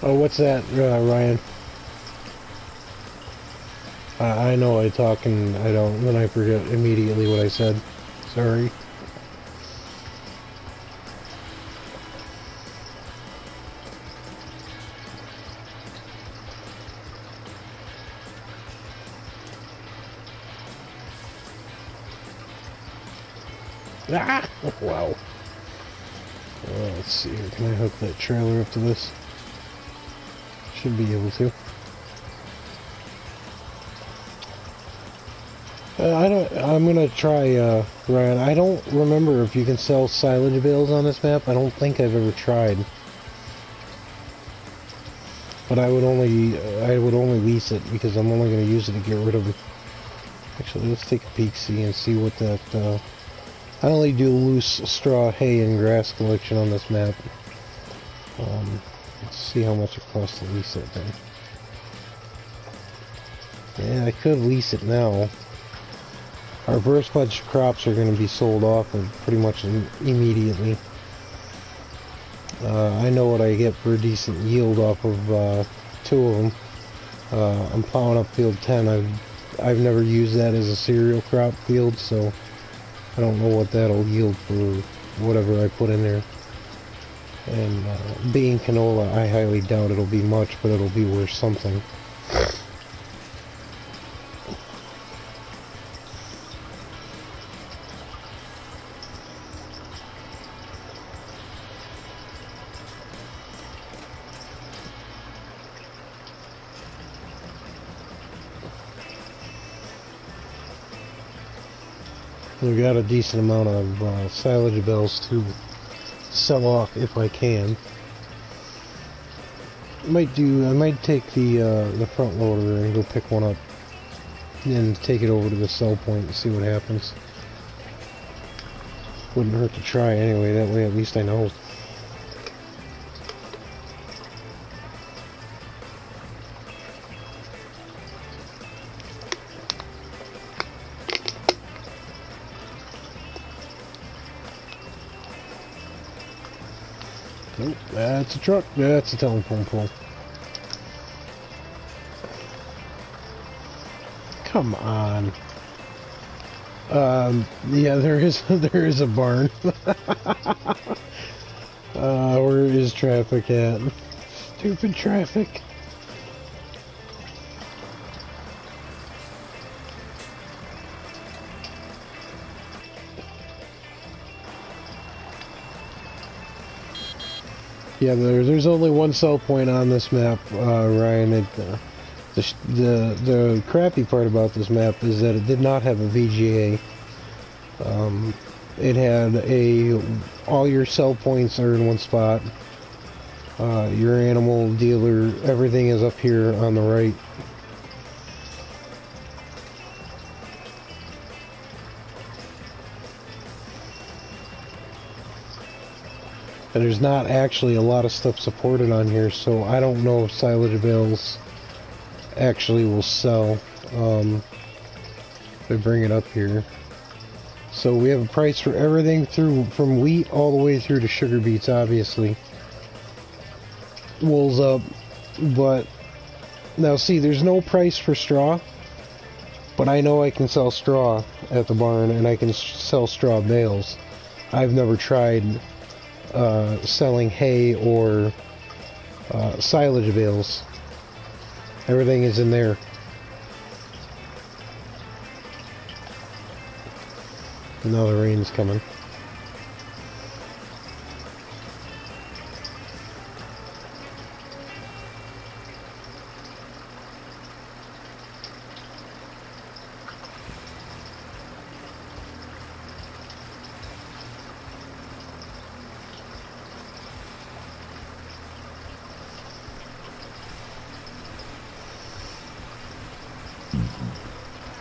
Oh, what's that, Ryan? I know I talk and I don't, then I forget immediately what I said. Sorry. Ah! Wow. Let's see here. Can I hook that trailer up to this? Should be able to. I'm gonna try, Ryan. I don't remember if you can sell silage bales on this map. I don't think I've ever tried. But I would only lease it because I'm only gonna use it to get rid of it. Actually, let's take a peek, and see what that, I only do loose straw, hay, and grass collection on this map. Let's see how much it costs to lease that thing. Yeah, I could lease it now. Our first bunch of crops are going to be sold off pretty much immediately. I know what I get for a decent yield off of 2 of them. I'm plowing up field 10. I've never used that as a cereal crop field, so I don't know what that'll yield for whatever I put in there. And being canola, I highly doubt it'll be much, but it'll be worth something. We've got a decent amount of silage bales to sell off if I can. I might take the front loader and go pick one up and take it over to the sell point and see what happens. Wouldn't hurt to try anyway, that way at least I know. Nope, that's a truck. That's a telephone pole. Come on. Yeah, there is a barn. Where is traffic at? Stupid traffic. Yeah, there's only one sell point on this map, Ryan. The crappy part about this map is that it did not have a VGA. It had all your sell points are in one spot. Your animal dealer, everything is up here on the right. And there's not actually a lot of stuff supported on here, so I don't know if silage bales actually will sell if I bring it up here. So we have a price for everything from wheat all the way through to sugar beets, obviously. Wool's up, but now see, there's no price for straw, but I know I can sell straw at the barn, and I can sell straw bales. I've never tried selling hay or silage bales. Everything is in there. Now the rain's coming.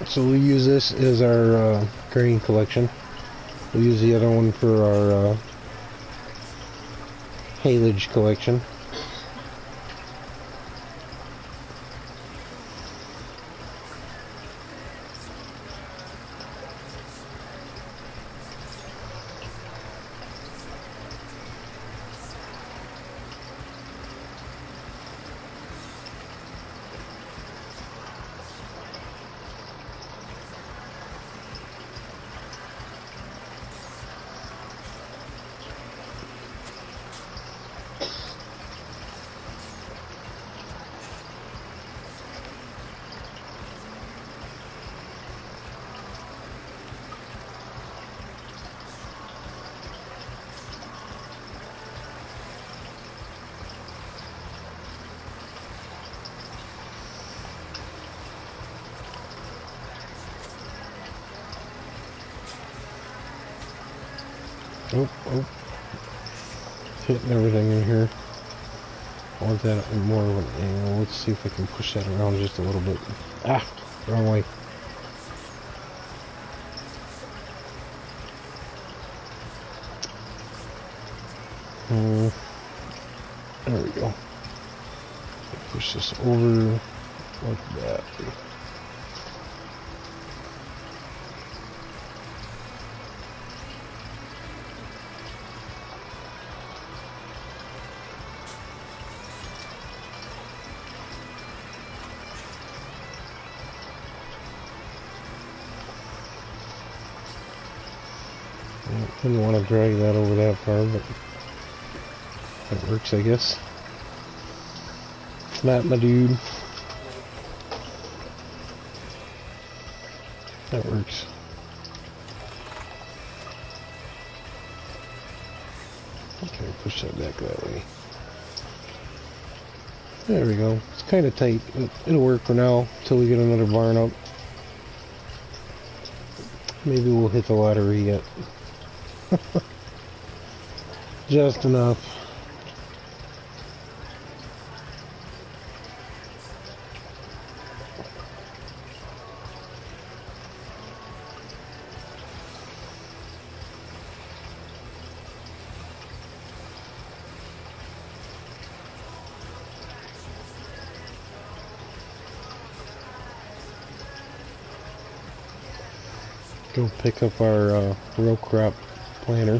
So we'll use this as our grain collection. We'll use the other one for our haylage collection. Oh. Hitting everything in here. I want that more of an angle. Let's see if I can push that around just a little bit. Ah, wrong way. There we go. Push this over like that. Didn't want to drag that over that far, but that works, I guess. Not my dude. That works. Okay, push that back that way. There we go. It's kind of tight, but it'll work for now until we get another barn up. Maybe we'll hit the lottery yet. Just enough. Go pick up our row crop planter.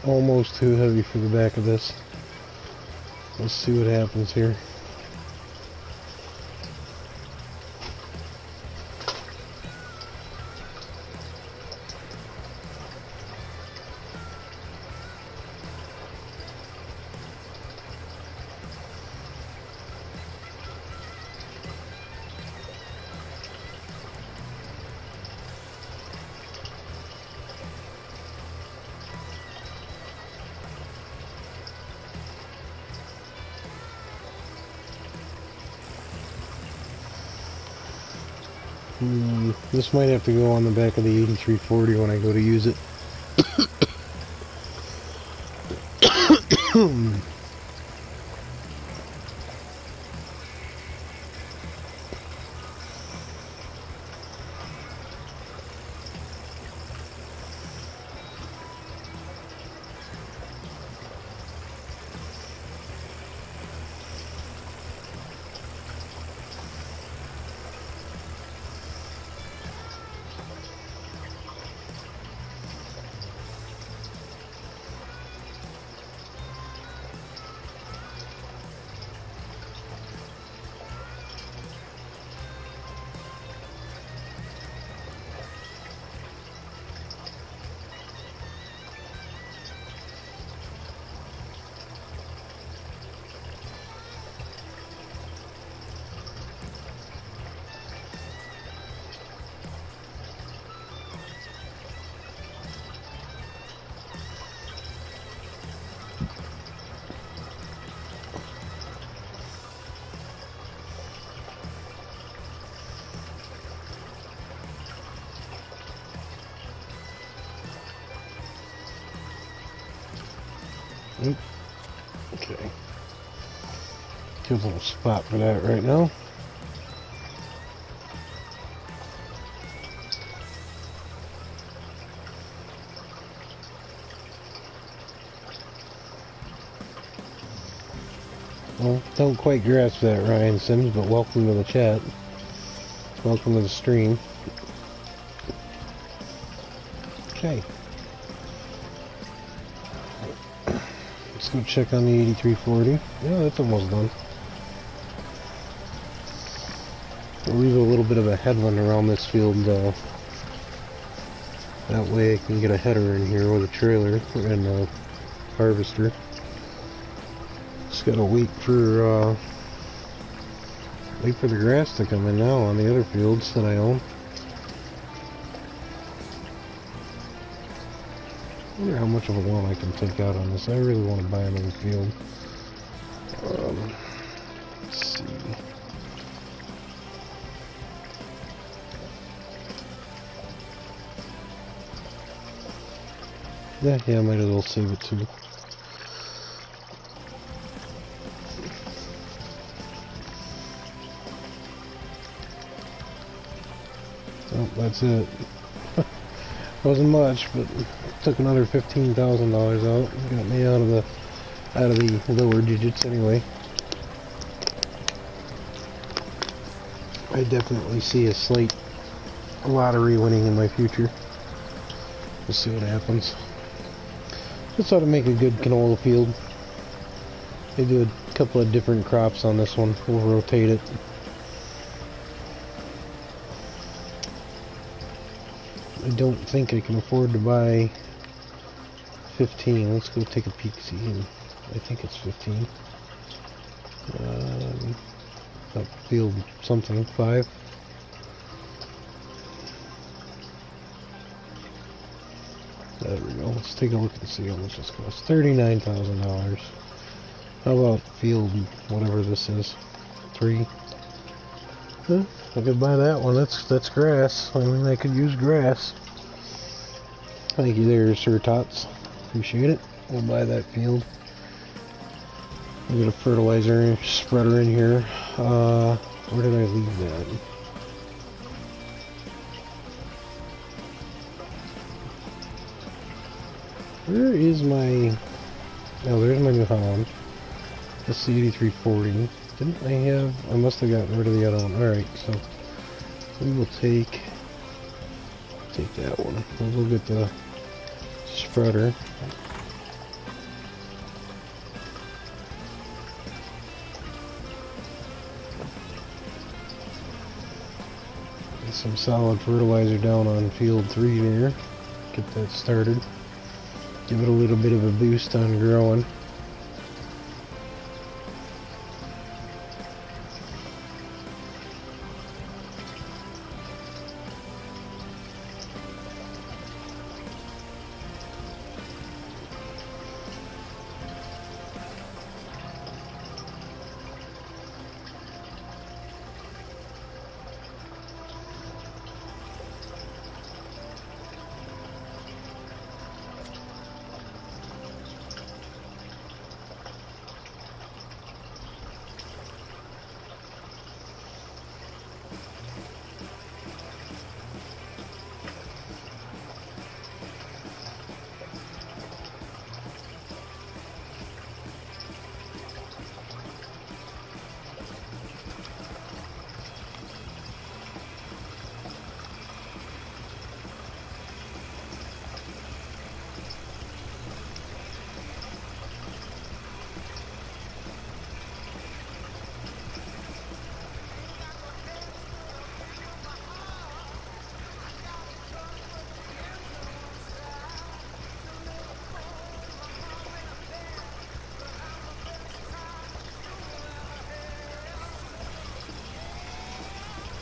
Almost too heavy for the back of this. Let's see what happens here. This might have to go on the back of the 8340 when I go to use it. Okay. Good little spot for that right now. Well, don't quite grasp that, Ryan Sims, but welcome to the chat. Welcome to the stream. Okay. Let's go check on the 8340. Yeah, that's almost done. I'll leave a little bit of a headland around this field, that way I can get a header in here with a trailer and a harvester. Just gotta wait for the grass to come in now on the other fields that I own. I wonder how much of a loan I can take out on this. I really want to buy another field. Let's see. Yeah, I might as well save it too. Oh, that's it. Wasn't much, but took another $15,000 out. Got me out of the lower digits anyway. I definitely see a slight lottery winning in my future. We'll see what happens. This ought to make a good canola field. They do a couple of different crops on this one. We'll rotate it. I don't think I can afford to buy 15. Let's go take a peek, see. I think it's 15. Field something, 5. There we go. Let's take a look and see how much this costs. $39,000. How about field, whatever this is? 3. Huh? I could buy that one. That's grass. I mean, I could use grass. Thank you there, Sir Tots. Appreciate it. We'll buy that field. We'll get a fertilizer spreader in here. Where did I leave that? Where is my... Oh, there's my New Holland. That's the 8340. Didn't I have... I must have gotten rid of the other one. Alright, so... we will take that one. We'll go get the spreader. Get some solid fertilizer down on field 3 there. Get that started. Give it a little bit of a boost on growing.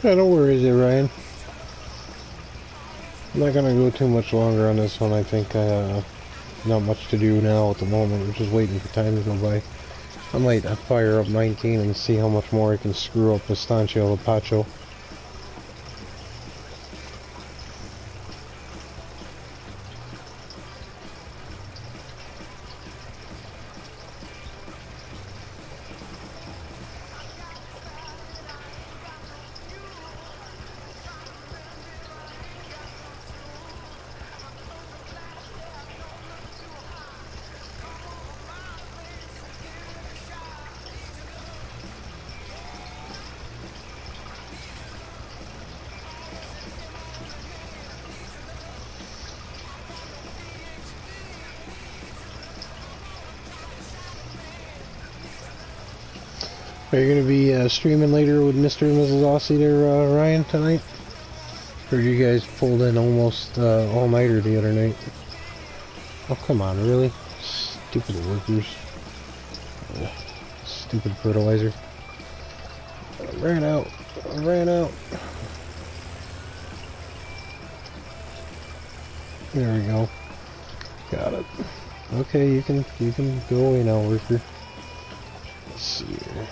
Yeah, no worries there, Ryan. I'm not gonna go too much longer on this one. I think not much to do now at the moment. We're just waiting for time to go by. I might fire up 19 and see how much more I can screw up Estancia Lapacho. Are you going to be streaming later with Mr. and Mrs. Aussie there, Ryan, tonight? Or you guys pulled in almost all-nighter the other night? Oh, come on, really? Stupid workers. Ugh, stupid fertilizer. I ran out. I ran out. There we go. Got it. Okay, you can go away now, worker. Let's see here.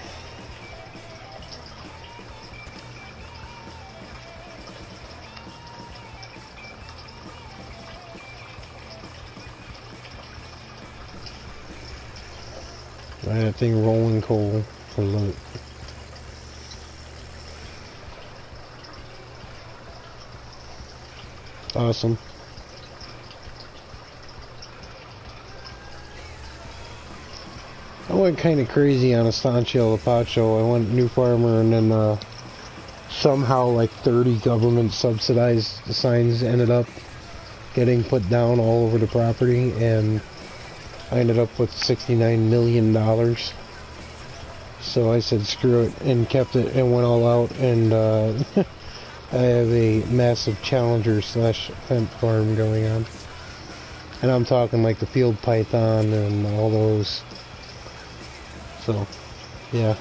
That thing rolling coal for loot. Awesome. I went kind of crazy on Estancia Lapacho. I went new farmer and then somehow like 30 government subsidized signs ended up getting put down all over the property, and I ended up with $69 million. So I said screw it and kept it and went all out, and I have a massive Challenger / hemp farm going on. And I'm talking like the field python and all those. So, yeah.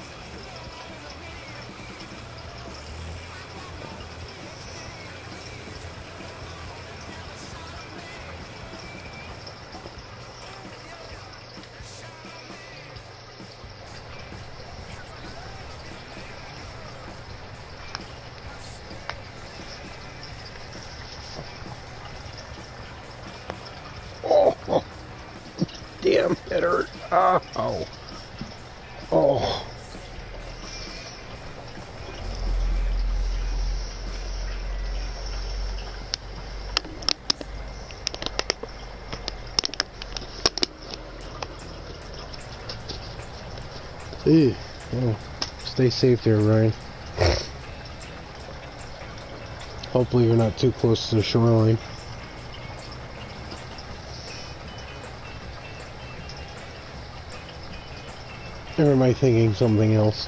Damn, it hurt. Oh. Oh. Ew. Oh. Stay safe there, Ryan. Hopefully you're not too close to the shoreline. Or am I thinking something else?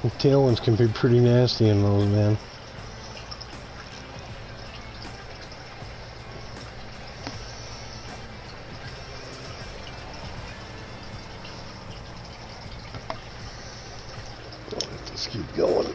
The tailwinds can be pretty nasty in those, man. Let's keep going.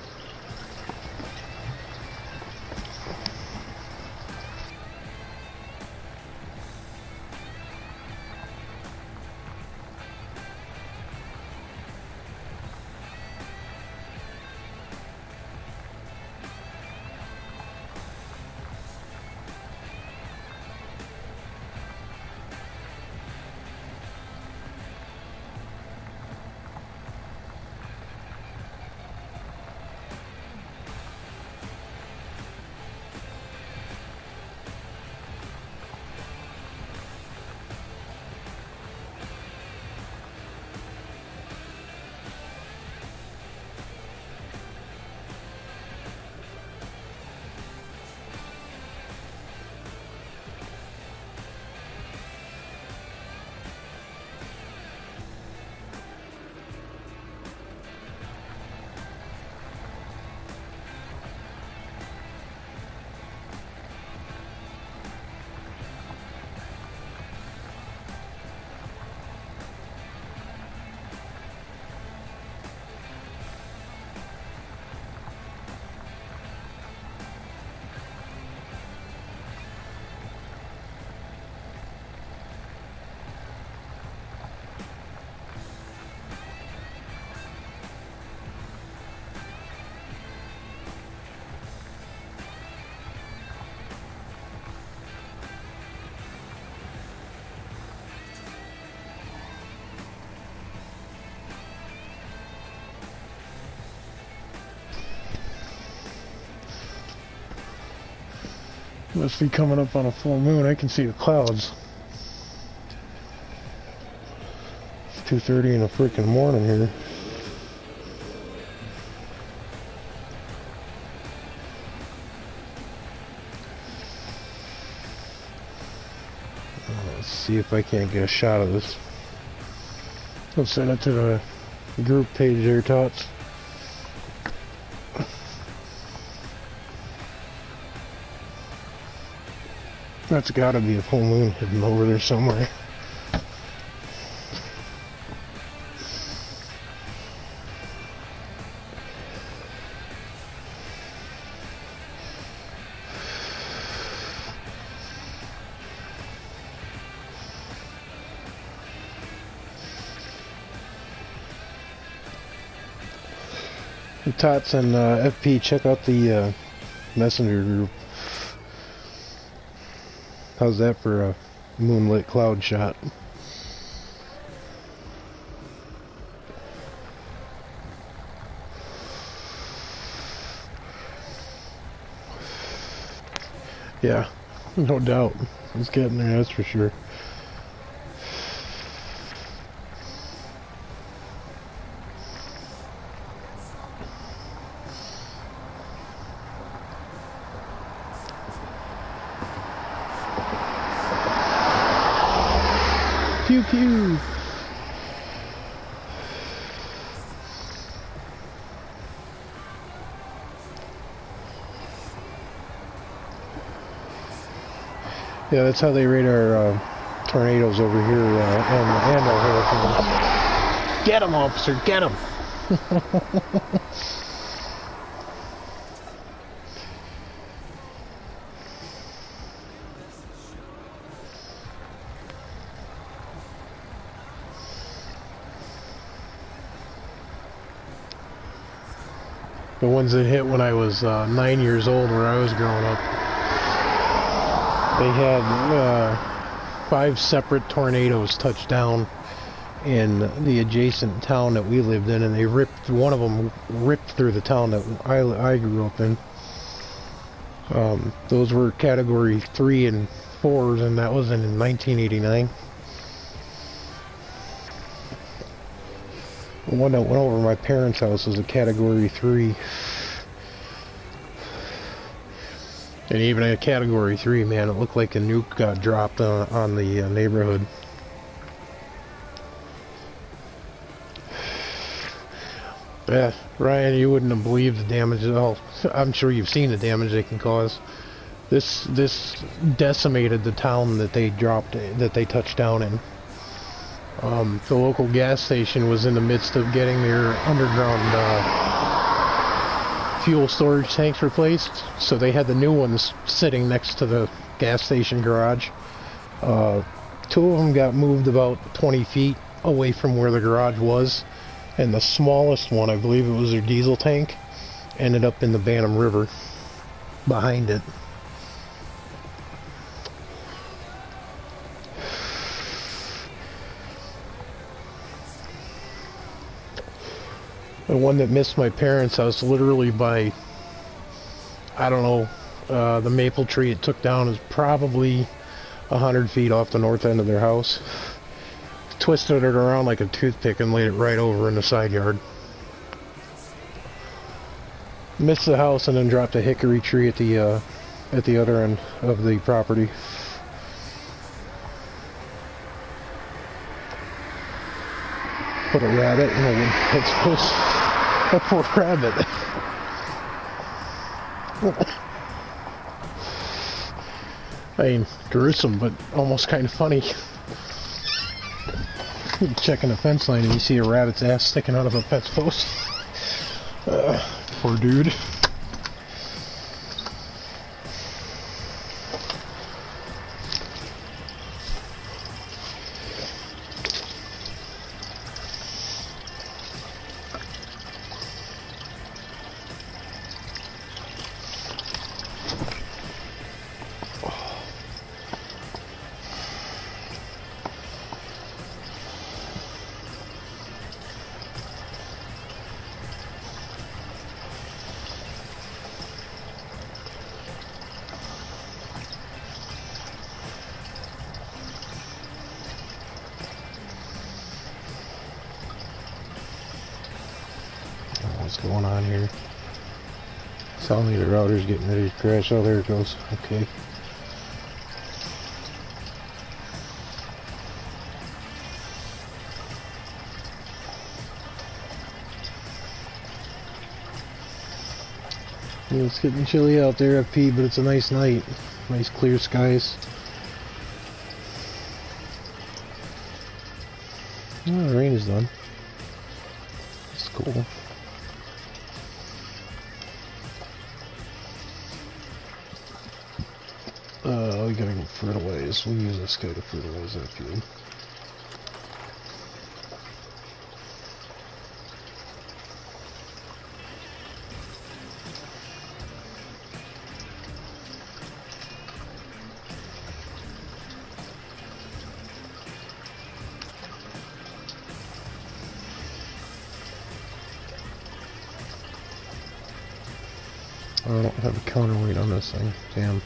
Must be coming up on a full moon. I can see the clouds. It's 2:30 in the freaking morning here. Let's see if I can't get a shot of this. I'll send it to the group page there, Tots. That's gotta be a full moon hidden over there somewhere. Tots and FP, check out the messenger group. How's that for a moonlit cloud shot? Yeah, no doubt. It's getting there, that's for sure. Pew pew! Yeah, that's how they rate our tornadoes over here and our hurricanes. Get him, officer, get him! The ones that hit when I was 9 years old, where I was growing up, they had 5 separate tornadoes touch down in the adjacent town that we lived in, and they ripped, one of them ripped through the town that I grew up in. Those were category 3 and 4s, and that was in 1989. The one that went over my parents' house was a category 3. And even a category 3, man, it looked like a nuke got dropped on the neighborhood. Ryan, you wouldn't have believed the damage at all. I'm sure you've seen the damage they can cause. This decimated the town that they touched down in. The local gas station was in the midst of getting their underground fuel storage tanks replaced, so they had the new ones sitting next to the gas station garage. Two of them got moved about 20 feet away from where the garage was, and the smallest one, I believe it was their diesel tank, ended up in the Bantam River behind it. The one that missed my parents' house literally by, I don't know, the maple tree it took down is probably 100 feet off the north end of their house. Twisted it around like a toothpick and laid it right over in the side yard. Missed the house and then dropped a hickory tree at the other end of the property. Put a rabbit in a headspace. A poor rabbit. I mean, gruesome, but almost kind of funny. Checking the fence line and you see a rabbit's ass sticking out of a fence post. Poor dude. What's going on here? Tell me the router's getting ready to crash. Oh, there it goes. Okay. Yeah, it's getting chilly out there, FP, but it's a nice night. Nice clear skies. Oh, the rain is done. It's cool. We gotta go fertilize. We'll use this guy to fertilize that field. I don't have a counterweight on this thing. Damn.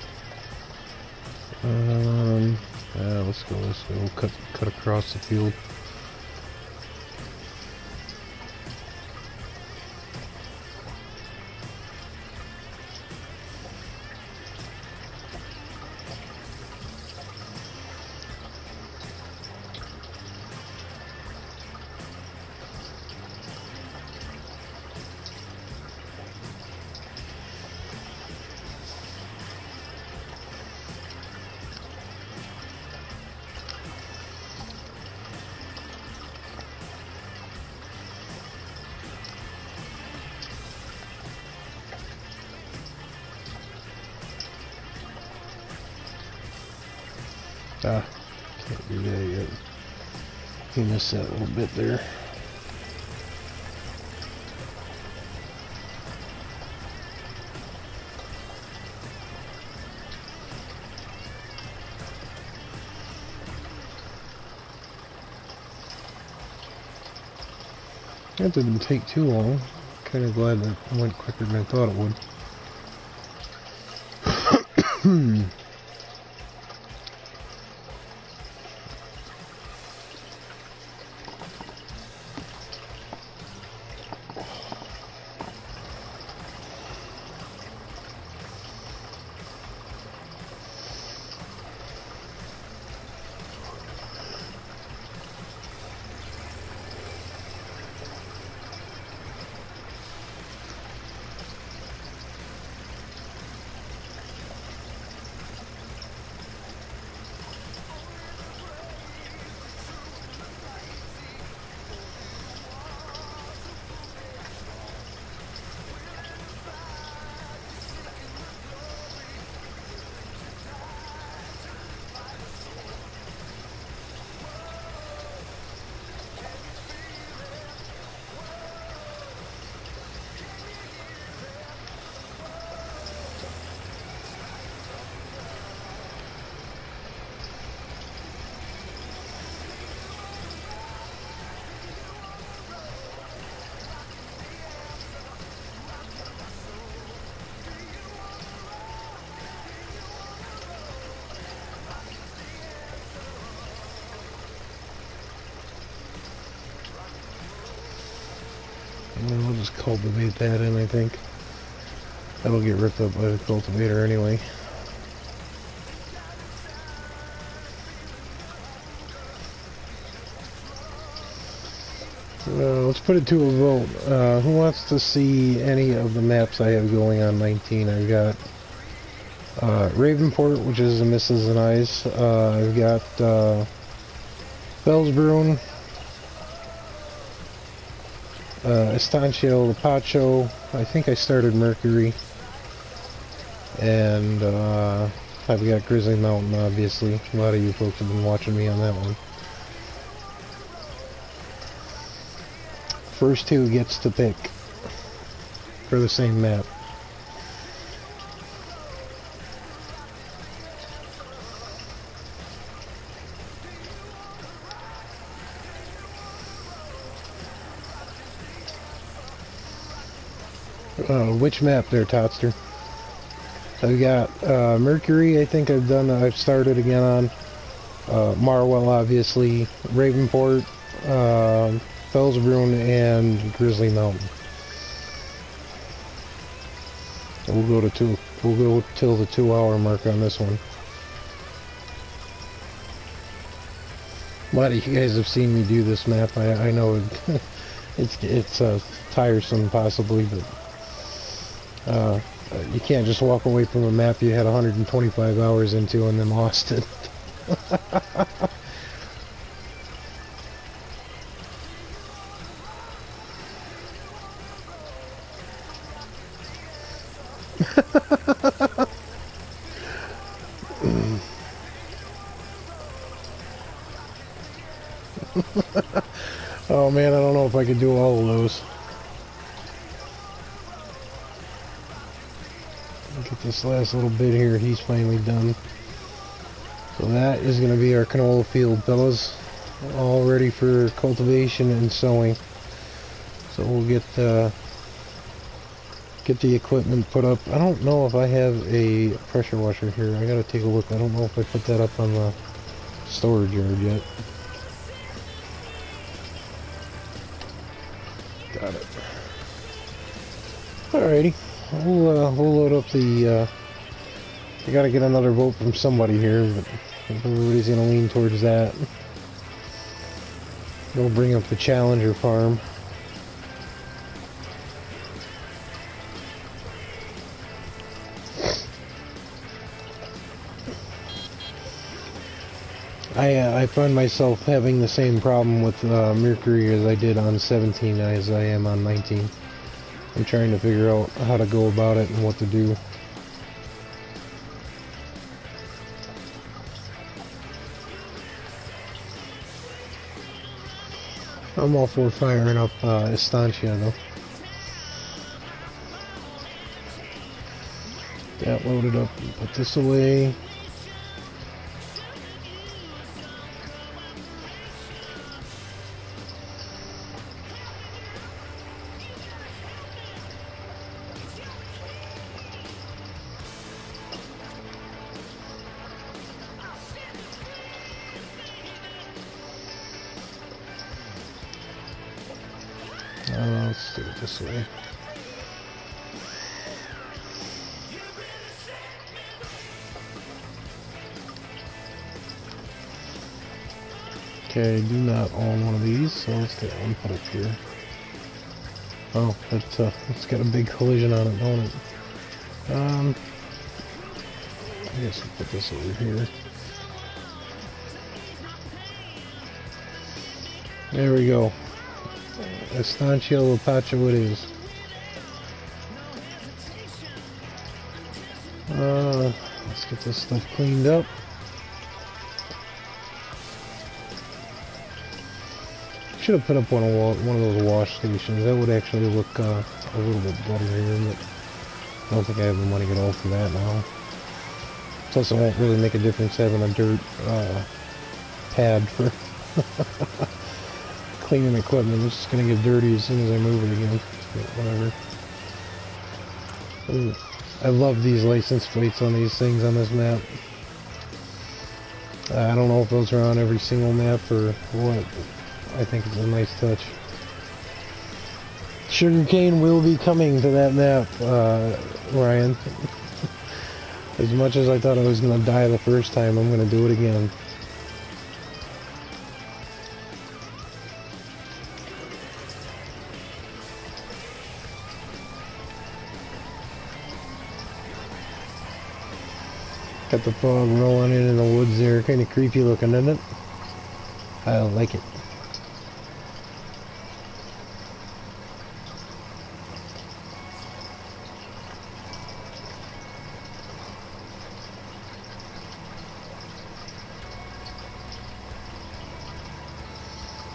Yeah, let's go. Cut across the field. Can't do that yet. You missed that little bit there. That didn't take too long. Kind of glad that it went quicker than I thought it would. cultivate that in, I think. That'll get ripped up by the cultivator anyway. Let's put it to a vote. Who wants to see any of the maps I have going on 19? I've got Ravenport, which is the Misses and I's. I've got Bellsbrunn, Estancia Lapacho. I think I started Mercury. And I've got Grizzly Mountain, obviously. A lot of you folks have been watching me on that one. First two gets to pick for the same map. Which map there, Totster? I've got Mercury, I think I've started again on. Marwell, obviously. Ravenport, Bellsbrunn, and Grizzly Mountain. We'll go till the 2-hour mark on this one. A lot of you guys have seen me do this map. I know it's tiresome possibly, but you can't just walk away from a map you had 125 hours into and then lost it. Oh man, I don't know if I could do all of those. Get this last little bit here, he's finally done. So that is going to be our canola field, fellas. All ready for cultivation and sowing. So we'll get the equipment put up. I don't know if I have a pressure washer here. I gotta take a look. I don't know if I put that up on the storage yard yet. Got it. Alrighty. We'll load up the, I gotta get another vote from somebody here, but everybody's gonna lean towards that. We'll bring up the Challenger farm. I find myself having the same problem with Mercury as I did on 17 as I am on 19. I'm trying to figure out how to go about it and what to do. I'm all for firing up Estancia though. That loaded up, put this away. Let's do it this way. Okay, I do not own one of these, so let's get one put up here. Oh, it's got a big collision on it, don't it? I guess I'll put this over here. There we go. Estancia Lapacho it is. Let's get this stuff cleaned up. Should have put up one of those wash stations. That would actually look a little bit better here, but I don't think I have the money at all for that now. Plus, it won't really make a difference having a dirt pad for cleaning equipment. It's just going to get dirty as soon as I move it again. But whatever. Ooh, I love these license plates on these things on this map. I don't know if those are on every single map or what. I think it's a nice touch. Sugarcane will be coming to that map, Ryan. As much as I thought I was going to die the first time, I'm going to do it again. Got the fog rolling in the woods there. Kind of creepy looking, isn't it? I like it.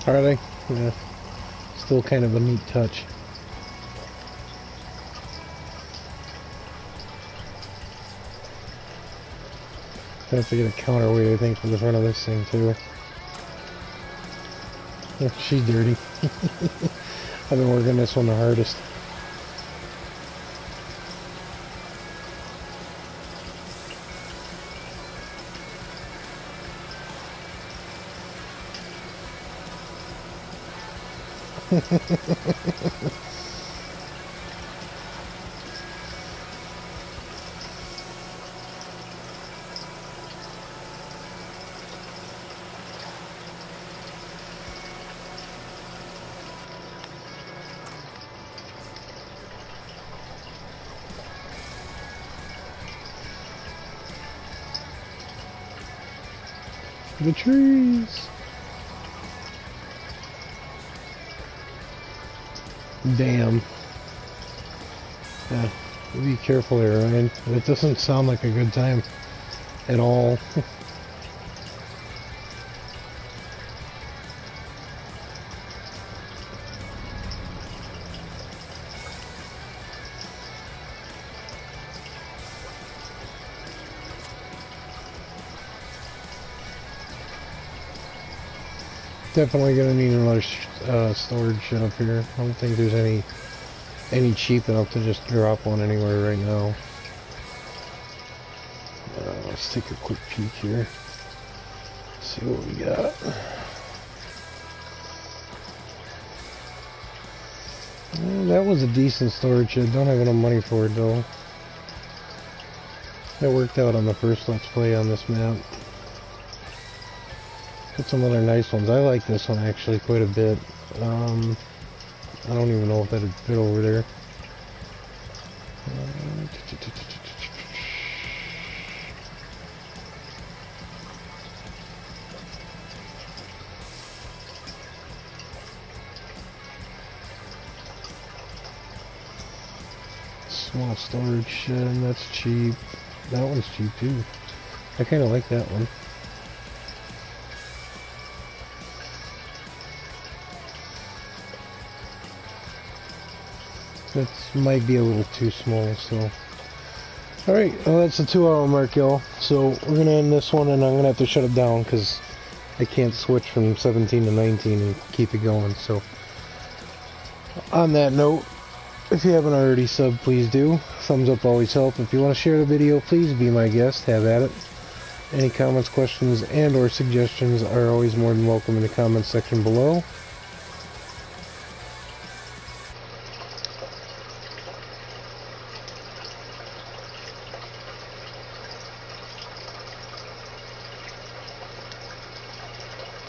Are they? Yeah. Still kind of a neat touch. I have to get a counterweight, I think, for the front of this thing, too. Oh, she's dirty. I've been working this one the hardest. The trees. Damn. Yeah, be careful there, Ryan. It doesn't sound like a good time at all. Definitely gonna need another storage shed up here. I don't think there's any cheap enough to just drop one anywhere right now. Let's take a quick peek here. See what we got. Well, that was a decent storage shed. Don't have enough money for it though. That worked out on the first Let's Play on this map. Got some other nice ones. I like this one actually quite a bit. I don't even know if that'd fit over there. Small storage shed, that's cheap. That one's cheap too. I kind of like that one. That might be a little too small, so. Alright, well that's the 2-hour mark, y'all. So we're going to end this one and I'm going to have to shut it down because I can't switch from 17 to 19 and keep it going. So on that note, if you haven't already subbed, please do. Thumbs up always help. If you want to share the video, please be my guest. Have at it. Any comments, questions, and or suggestions are always more than welcome in the comments section below.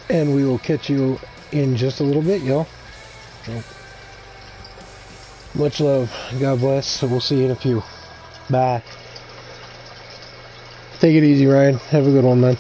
And we will catch you in just a little bit, y'all. Much love. God bless. We'll see you in a few. Bye. Take it easy, Ryan. Have a good one, man.